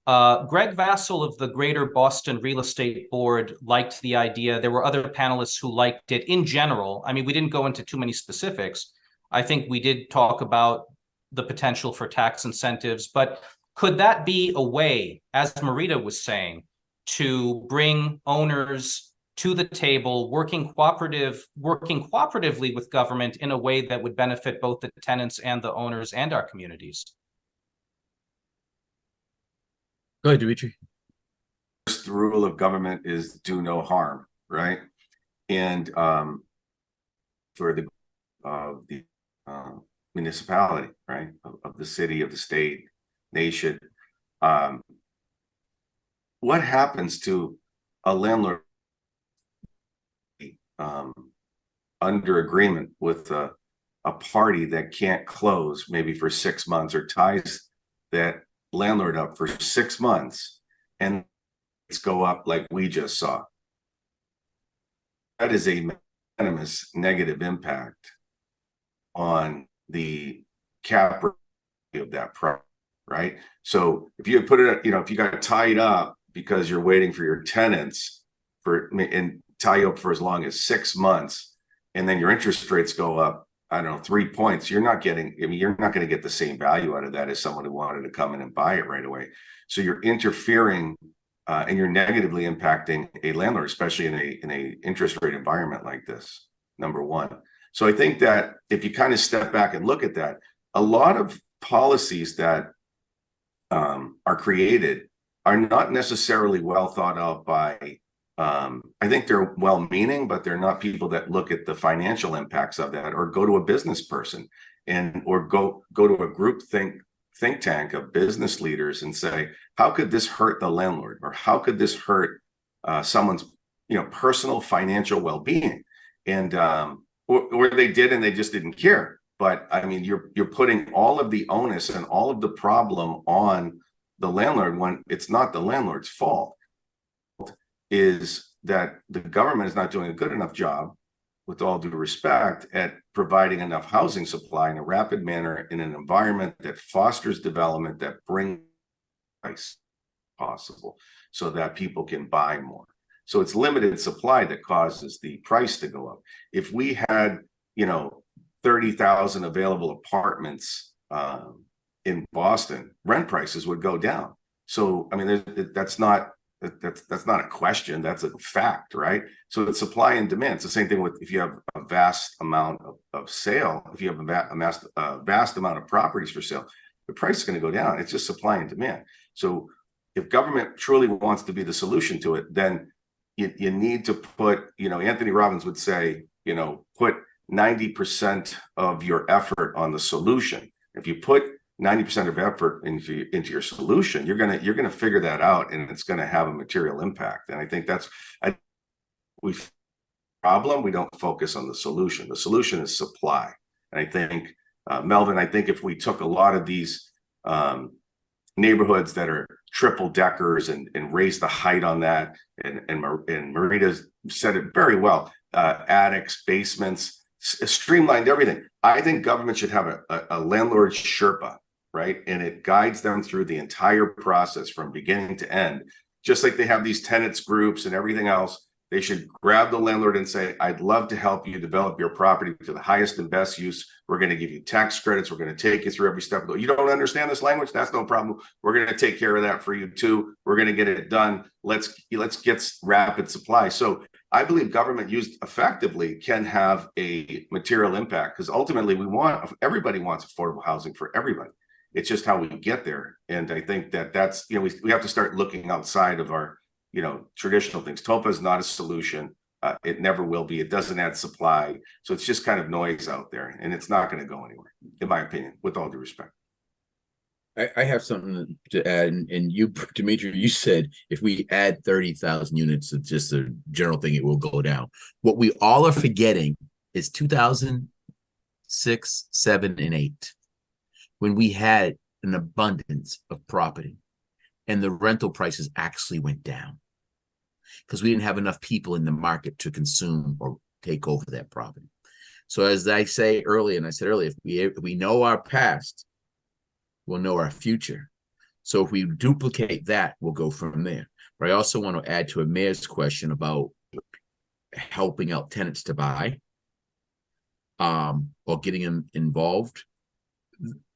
S2: Greg Vassell of the Greater Boston Real Estate Board liked the idea. There were other panelists who liked it in general. I mean, we didn't go into too many specifics. I think we did talk about the potential for tax incentives, but could that be a way, as Marita was saying, to bring owners to the table, working cooperatively with government in a way that would benefit both the tenants and the owners and our communities?
S3: Go ahead, Dimitri.
S6: First, the rule of government is do no harm, right? And for the municipality, right, of the city, of the state, nation, what happens to a landlord under agreement with a party that can't close maybe for 6 months, or ties that landlord up for 6 months, and it's go up like we just saw? That is a venomous negative impact on the cap rate of that property, right? So if you put it, if you got tied up because you're waiting for your tenants and tie you up for as long as 6 months, and then your interest rates go up, I don't know, 3 points, you're not going to get the same value out of that as someone who wanted to come in and buy it right away. So you're interfering and you're negatively impacting a landlord, especially in a interest rate environment like this, number one. So I think that if you kind of step back and look at that, a lot of policies that are created are not necessarily well thought out by I think they're well-meaning, but they're not people that look at the financial impacts of that, or go to a business person or go to a group think tank of business leaders and say, how could this hurt the landlord, or how could this hurt someone's personal financial well-being? And or they did and they just didn't care. But I mean, you're putting all of the onus and all of the problem on the landlord when it's not the landlord's fault. Is that the government is not doing a good enough job, with all due respect, at providing enough housing supply in a rapid manner in an environment that fosters development, that brings price possible, so that people can buy more. So it's limited supply that causes the price to go up. If we had 30,000 available apartments in Boston, rent prices would go down. So I mean, that's not a question, that's a fact, right? So it's supply and demand. It's the same thing with, if you have a vast amount of sale, if you have a vast amount of properties for sale, the price is going to go down. It's just supply and demand. So if government truly wants to be the solution to it, then you need to put, Anthony Robbins would say, put 90% of your effort on the solution. If you put 90% of effort into your solution, you're gonna figure that out, and it's gonna have a material impact. And I think that's we don't focus on the solution. The solution is supply. And I think Melvin, I think if we took a lot of these neighborhoods that are triple deckers and raised the height on that, and Marita said it very well, attics, basements, streamlined everything. I think government should have a landlord Sherpa, right? And it guides them through the entire process from beginning to end. Just like they have these tenants groups and everything else, they should grab the landlord and say, I'd love to help you develop your property to the highest and best use. We're going to give you tax credits. We're going to take you through every step. You don't understand this language? That's no problem. We're going to take care of that for you too. We're going to get it done. Let's get rapid supply. So I believe government used effectively can have a material impact, because ultimately everybody wants affordable housing for everybody. It's just how we get there. And I think that's, we have to start looking outside of our, traditional things. TOPA is not a solution. It never will be. It doesn't add supply. So it's just kind of noise out there, and it's not going to go anywhere, in my opinion, with all due respect.
S3: I have something to add. And you, Demetrios, you said if we add 30,000 units, it's just a general thing, it will go down. What we all are forgetting is 2006, 7, and 8, when we had an abundance of property and the rental prices actually went down because we didn't have enough people in the market to consume or take over that property. So as I say earlier, and I said earlier, if we know our past, we'll know our future. So if we duplicate that, we'll go from there. But I also want to add to Amir's question about helping out tenants to buy or getting them involved.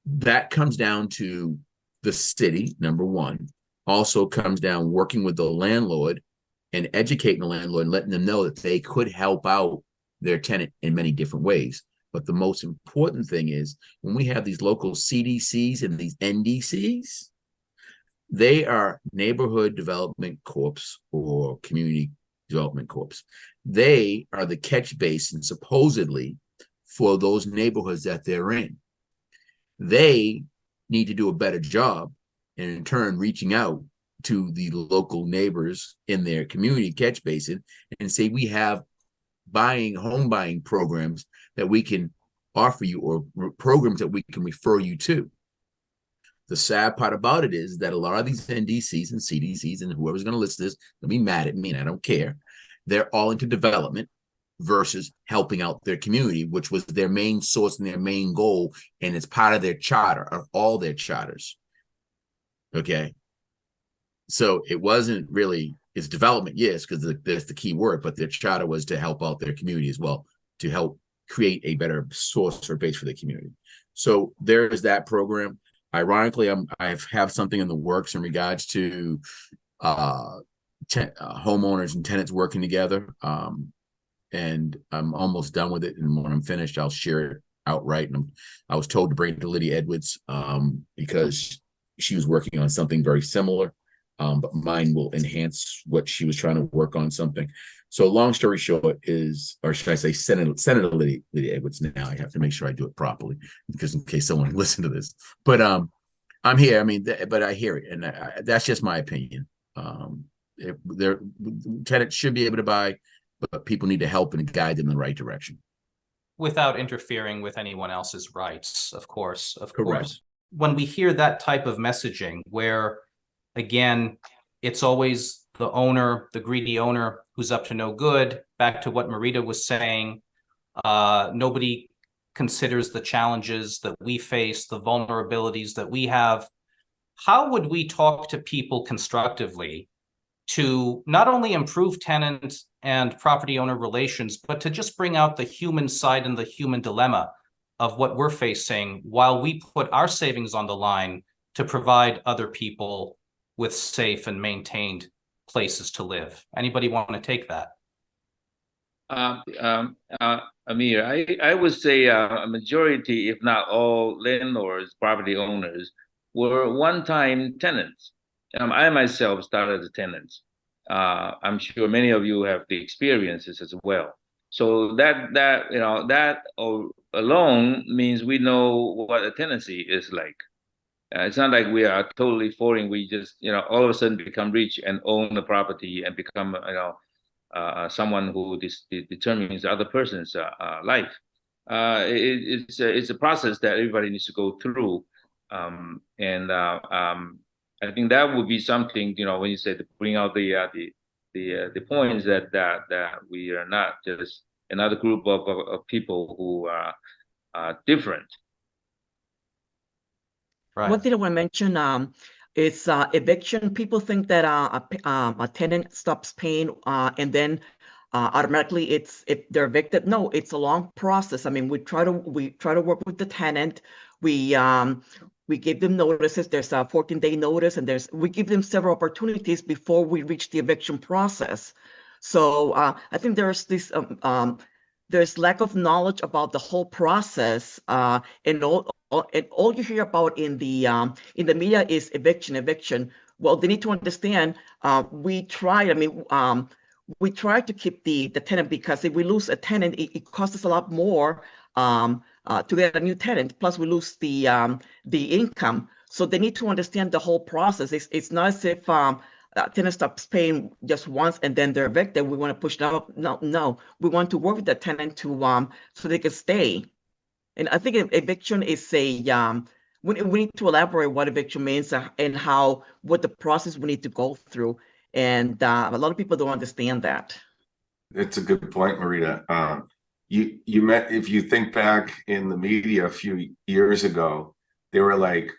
S3: That comes down to the city, number one. Also comes down working with the landlord and educating the landlord and letting them know that they could help out their tenant in many different ways. But the most important thing is when we have these local CDCs and these NDCs, they are neighborhood development corps or community development corps. They are the catch basin supposedly for those neighborhoods that they're in. They need to do a better job, and in turn reaching out to the local neighbors in their community catch basin and say, we have home buying programs that we can offer you, or programs that we can refer you to. The sad part about it is that a lot of these NDCs and CDCs, and whoever's going to list this, they'll be mad at me, and I don't care. They're all into development versus helping out their community, which was their main source and their main goal, and it's part of their charter, of all their charters. Okay? So it wasn't really, it's development, yes, because that's the key word, but their charter was to help out their community as well, to help create a better source or base for the community. So there is that program. Ironically, I have something in the works in regards to homeowners and tenants working together. And I'm almost done with it. And when I'm finished, I'll share it outright. And I was told to bring it to Lydia Edwards because she was working on something very similar. but mine will enhance what she was trying to work on something. So long story short is, or should I say Senator Lydia Edwards, now I have to make sure I do it properly, because in case someone listen to this, but I'm here. I mean, but I hear it, and that's just my opinion. Tenants should be able to buy, but people need to help and guide them in the right direction.
S2: Without interfering with anyone else's rights, of course.
S3: Correct.
S2: When we hear that type of messaging, where, again, it's always the owner, the greedy owner, who's up to no good, back to what Marita was saying, nobody considers the challenges that we face, the vulnerabilities that we have. How would we talk to people constructively to not only improve tenant and property owner relations, but to just bring out the human side and the human dilemma of what we're facing while we put our savings on the line to provide other people with safe and maintained places to live? Anybody want to take that?
S5: Amir, I would say a majority, if not all, landlords, property owners were one-time tenants. I myself started as a tenant. I'm sure many of you have the experiences as well. So that alone means we know what a tenancy is like. It's not like we are totally foreign. We just all of a sudden become rich and own the property and become someone who determines the other person's life. It's a process that everybody needs to go through, and I think that would be something, when you say to bring out the points that we are not just another group of people who are different.
S4: Right. One thing I want to mention is eviction. People think that a tenant stops paying and then automatically if they're evicted. No, it's a long process. I mean, we try to work with the tenant. We give them notices. There's a 14-day notice, and we give them several opportunities before we reach the eviction process. So I think there's lack of knowledge about the whole process, and all you hear about in the media is eviction. Well, they need to understand. We try to keep the tenant, because if we lose a tenant, it costs us a lot more to get a new tenant. Plus, we lose the income. So they need to understand the whole process. It's not as if tenant stops paying just once and then they're evicted. We want to push them up. No. We want to work with the tenant to so they can stay. And I think eviction is we need to elaborate what eviction means and what the process we need to go through. And a lot of people don't understand that.
S6: It's a good point, Marita. If you think back in the media a few years ago, they were like,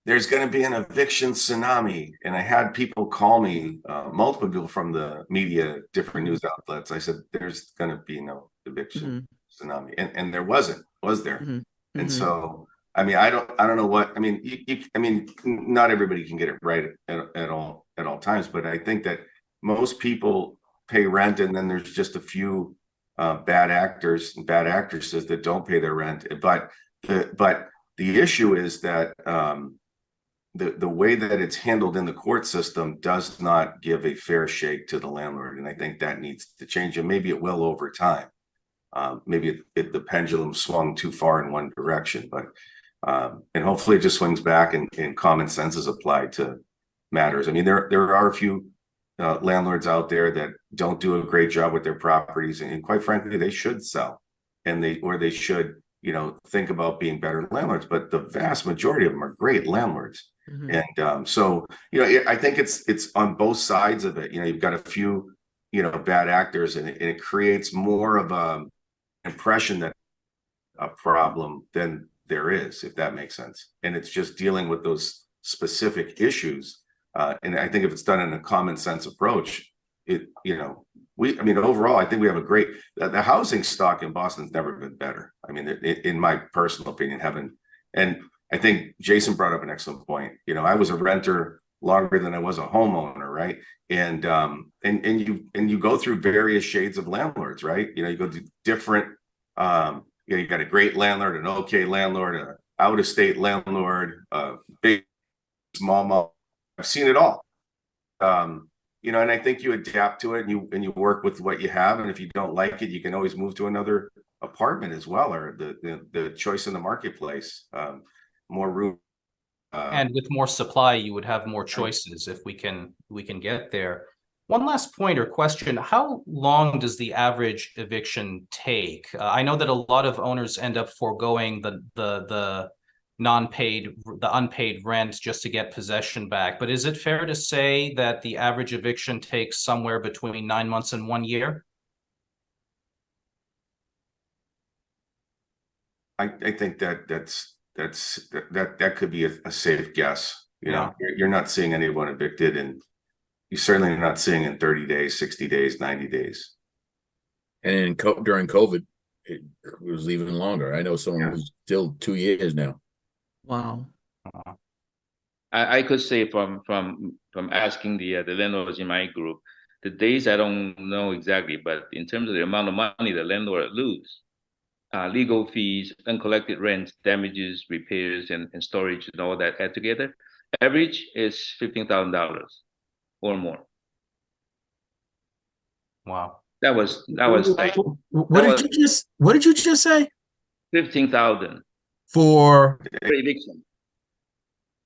S6: there's going to be an eviction tsunami. And I had people call me, multiple people from the media, different news outlets. I said, there's going to be no eviction tsunami. And there wasn't, was there? And so, I mean, I don't know what, I mean, not everybody can get it right at all times, but I think that most people pay rent, and then there's just a few bad actors and bad actresses that don't pay their rent. But the issue is that the way that it's handled in the court system does not give a fair shake to the landlord, and I think that needs to change. And maybe it will over time. Maybe the pendulum swung too far in one direction, but and hopefully it just swings back and common sense is applied to matters. I mean, there are a few landlords out there that don't do a great job with their properties, and quite frankly, they should sell, and they should think about being better landlords. But the vast majority of them are great landlords. And so I think it's on both sides of it. You've got a few bad actors, and it creates more of a impression that a problem than there is, if that makes sense. And it's just dealing with those specific issues. And I think if it's done in a common sense approach, overall, I think we have a great, the housing stock in Boston's never been better. I mean, in my personal opinion, and I think Jason brought up an excellent point. I was a renter longer than I was a homeowner, right? And you go through various shades of landlords, right? You go through different, you got a great landlord, an okay landlord, an out-of-state landlord, big, small. I've seen it all. And I think you adapt to it, and you work with what you have. And if you don't like it, you can always move to another apartment as well, or the choice in the marketplace, more room.
S2: And with more supply, you would have more choices if we can get there. One last point or question: how long does the average eviction take? I know that a lot of owners end up foregoing the unpaid rent just to get possession back. But is it fair to say that the average eviction takes somewhere between 9 months and 1 year?
S6: I think that could be a safe guess. You're not seeing anyone evicted, and you certainly are not seeing in 30 days, 60 days, 90 days.
S3: And during COVID, it was even longer. I know someone who's still 2 years now.
S4: Wow.
S5: I could say from asking the landlords in my group, the days I don't know exactly, but in terms of the amount of money the landlord lose, legal fees, uncollected rents, damages, repairs, and storage, and all that add together, average is $15,000 or more.
S2: Wow.
S5: That was like,
S3: What did you just say?
S5: 15,000
S3: For
S5: eviction.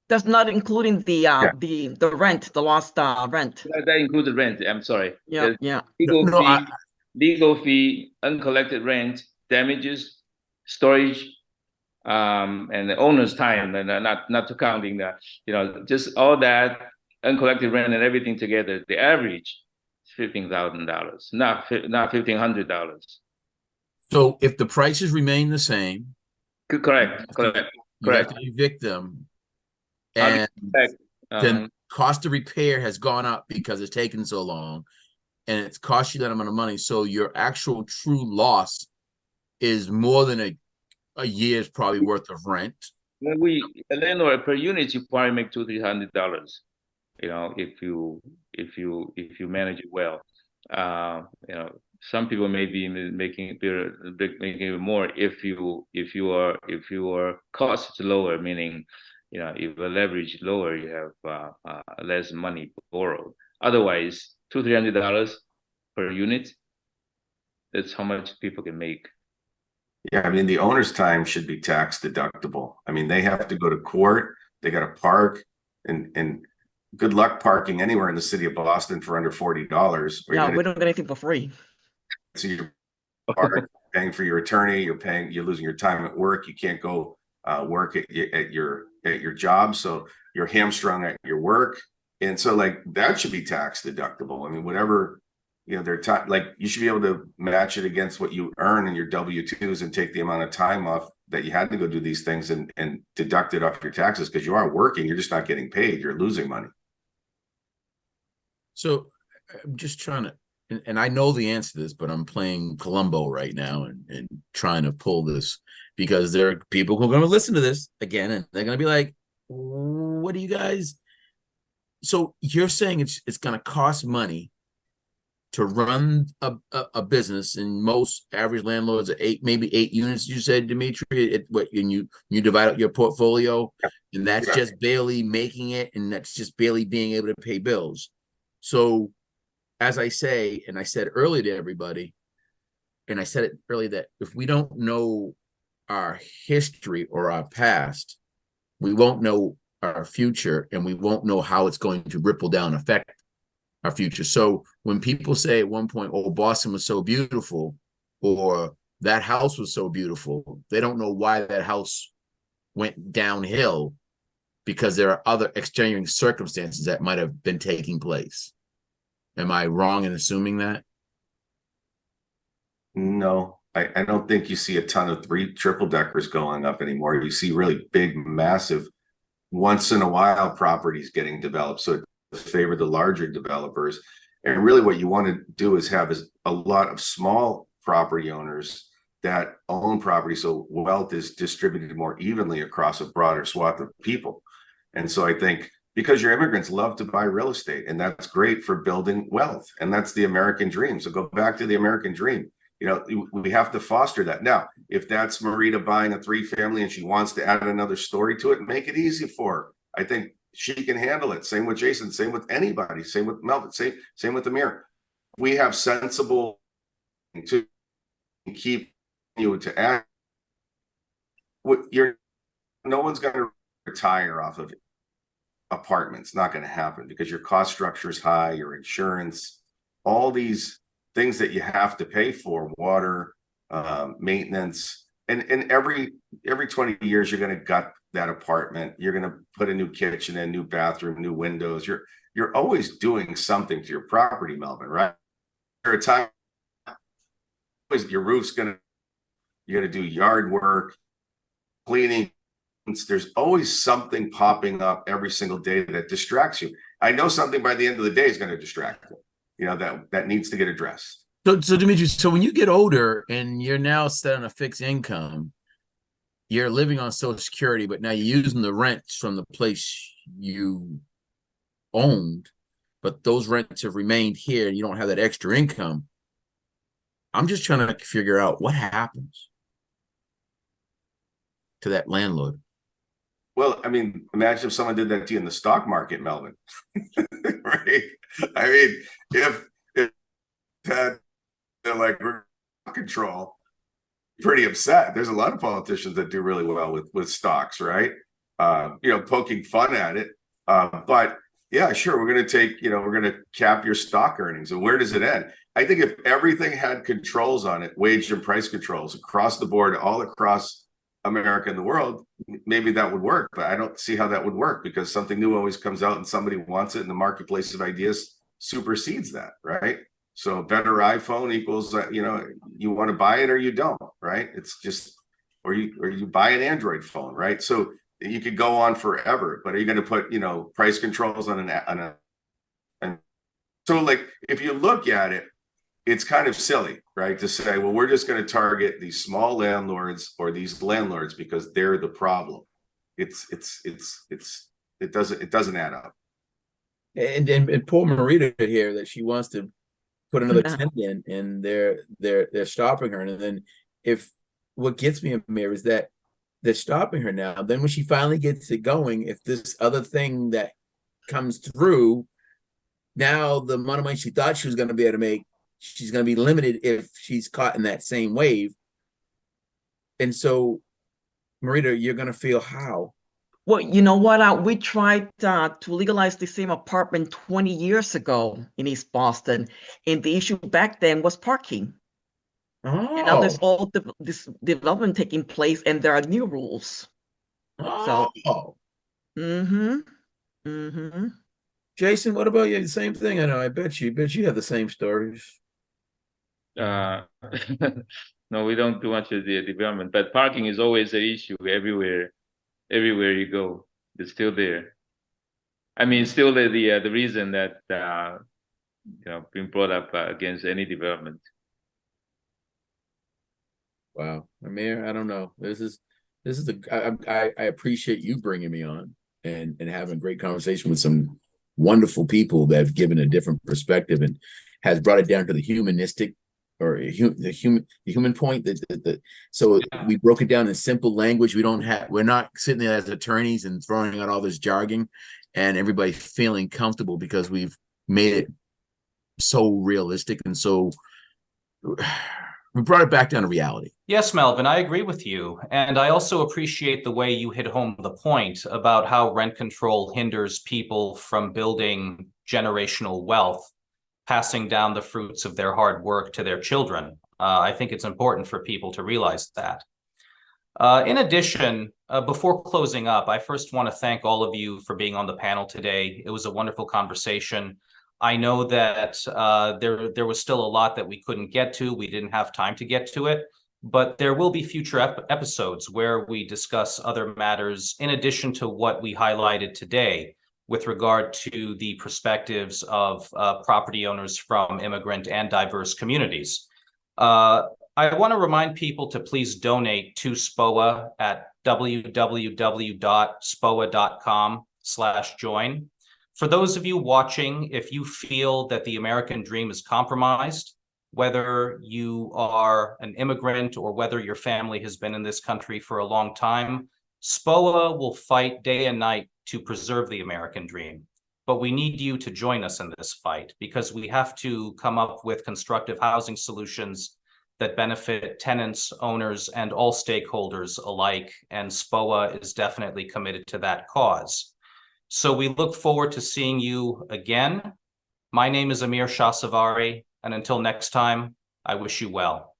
S4: That's not including the rent, the lost rent.
S5: That includes the rent. I'm sorry.
S4: Yeah, yeah.
S5: Legal fee, uncollected rent, damages, storage, and the owner's time, and not to counting that, just all that uncollected rent and everything together. The average is $15,000, not $1,500.
S3: So if the prices remain the same,
S5: Correct.
S3: You have to evict them, and then cost of repair has gone up because it's taken so long, and it's cost you that amount of money. So your actual true loss is more than a year's probably worth of rent.
S5: When a landlord per unit, you probably make $200-300. If you manage it well. Some people may be making even more if your cost is lower, meaning if the leverage lower, you have less money borrowed. Otherwise, $200-300 per unit, that's how much people can make.
S6: Yeah, I mean, the owner's time should be tax deductible. I mean, they have to go to court, they got to park, and good luck parking anywhere in the city of Boston for under $40.
S4: Yeah, we don't get anything for free.
S6: So you're paying for your attorney, you're losing your time at work. You can't go work at your job, so you're hamstrung at your work, and so that should be tax deductible. I mean, whatever their time, you should be able to match it against what you earn in your W-2s and take the amount of time off that you had to go do these things and deduct it off your taxes, because you are working, you're just not getting paid, you're losing money.
S3: So I'm just trying to, and I know the answer to this, but I'm playing Columbo right now and trying to pull this, because there are people who are going to listen to this again, and they're going to be like, what do you guys? So you're saying it's going to cost money to run a business, and most average landlords are maybe eight units, you said, Demetrios, and you divide up your portfolio, and that's just barely making it, and that's just barely being able to pay bills. So as I say, and I said earlier to everybody, and I said it earlier, that if we don't know our history or our past, we won't know our future, and we won't know how it's going to ripple down, affect our future. So when people say at one point, oh, Boston was so beautiful, or that house was so beautiful, they don't know why that house went downhill, because there are other extenuating circumstances that might have been taking place. Am I wrong in assuming that?
S6: No, I don't think you see a ton of triple deckers going up anymore. You see really big, massive, once in a while properties getting developed. So it favors the larger developers. And really what you want to do is have a lot of small property owners that own property, so wealth is distributed more evenly across a broader swath of people. And so I think, because your immigrants love to buy real estate, and that's great for building wealth, and that's the American dream. So go back to the American dream. We have to foster that. Now, if that's Marita buying a 3-family and she wants to add another story to it, make it easy for her. I think she can handle it. Same with Jason, same with anybody, same with Melvin, same with Amir. We have sensible to keep you to act. No one's going to retire off of apartments. Not going to happen because your cost structure is high, your insurance, all these things that you have to pay for, water, maintenance, and every 20 years you're going to gut that apartment. You're going to put a new kitchen in, new bathroom, new windows. You're always doing something to your property, Melvin, right? There are times your roof's you're going to do yard work, cleaning. There's always something popping up every single day that distracts you. I know something by the end of the day is going to distract you, that needs to get addressed.
S3: So Demetrios, so when you get older and you're now set on a fixed income, you're living on Social Security, but now you're using the rents from the place you owned, but those rents have remained here and you don't have that extra income. I'm just trying to figure out what happens to that landlord.
S6: Well, I mean, imagine if someone did that to you in the stock market, Melvin. Right? I mean, if had like control, pretty upset. There's a lot of politicians that do really well with stocks, right? Poking fun at it. But yeah, sure, we're going to cap your stock earnings. And where does it end? I think if everything had controls on it, wage and price controls across the board, all across America and the world, maybe that would work, but I don't see how that would work because something new always comes out and somebody wants it and the marketplace of ideas supersedes that, right? So better iPhone equals, you want to buy it or you don't, right? It's just, or you buy an Android phone, right? So you could go on forever, but are you going to put, price controls on and so like, if you look at it, it's kind of silly, right? To say, well, we're just going to target these small landlords or these landlords because they're the problem. It doesn't add up.
S3: And poor Marita here that she wants to put another tent in and they're stopping her. And then if what gets me, Amir, is that they're stopping her now. Then when she finally gets it going, if this other thing that comes through, now the amount of money she thought she was going to be able to make, she's going to be limited if she's caught in that same wave. And so, Marita, you're going to feel how?
S4: Well, you know what? We tried to legalize the same apartment 20 years ago in East Boston, and the issue back then was parking.
S3: Oh.
S4: And now there's all this development taking place, and there are new rules.
S3: Oh.
S4: So,
S3: Jason, what about you? The same thing. I know. I bet you have the same stories.
S5: No, we don't do much of the development, but parking is always an issue everywhere you go. It's still there. I mean, still the reason that being brought up against any development.
S3: Wow, Amir, I don't know. I appreciate you bringing me on and having a great conversation with some wonderful people that have given a different perspective and has brought it down to the humanistic or the human point so we broke it down in simple language. We're not sitting there as attorneys and throwing out all this jargon and everybody feeling comfortable because we've made it so realistic and so we brought it back down to reality.
S2: Yes, Melvin, I agree with you. And I also appreciate the way you hit home the point about how rent control hinders people from building generational wealth, passing down the fruits of their hard work to their children. I think it's important for people to realize that. In addition, before closing up, I first want to thank all of you for being on the panel today. It was a wonderful conversation. I know that there was still a lot that we couldn't get to. We didn't have time to get to it, but there will be future episodes where we discuss other matters in addition to what we highlighted today with regard to the perspectives of property owners from immigrant and diverse communities. I want to remind people to please donate to SPOA at www.spoa.com/join. For those of you watching, if you feel that the American dream is compromised, whether you are an immigrant or whether your family has been in this country for a long time, SPOA will fight day and night to preserve the American dream, but we need you to join us in this fight because we have to come up with constructive housing solutions that benefit tenants, owners, and all stakeholders alike, and SPOA is definitely committed to that cause. So we look forward to seeing you again. My name is Amir Shahsavari, and until next time, I wish you well.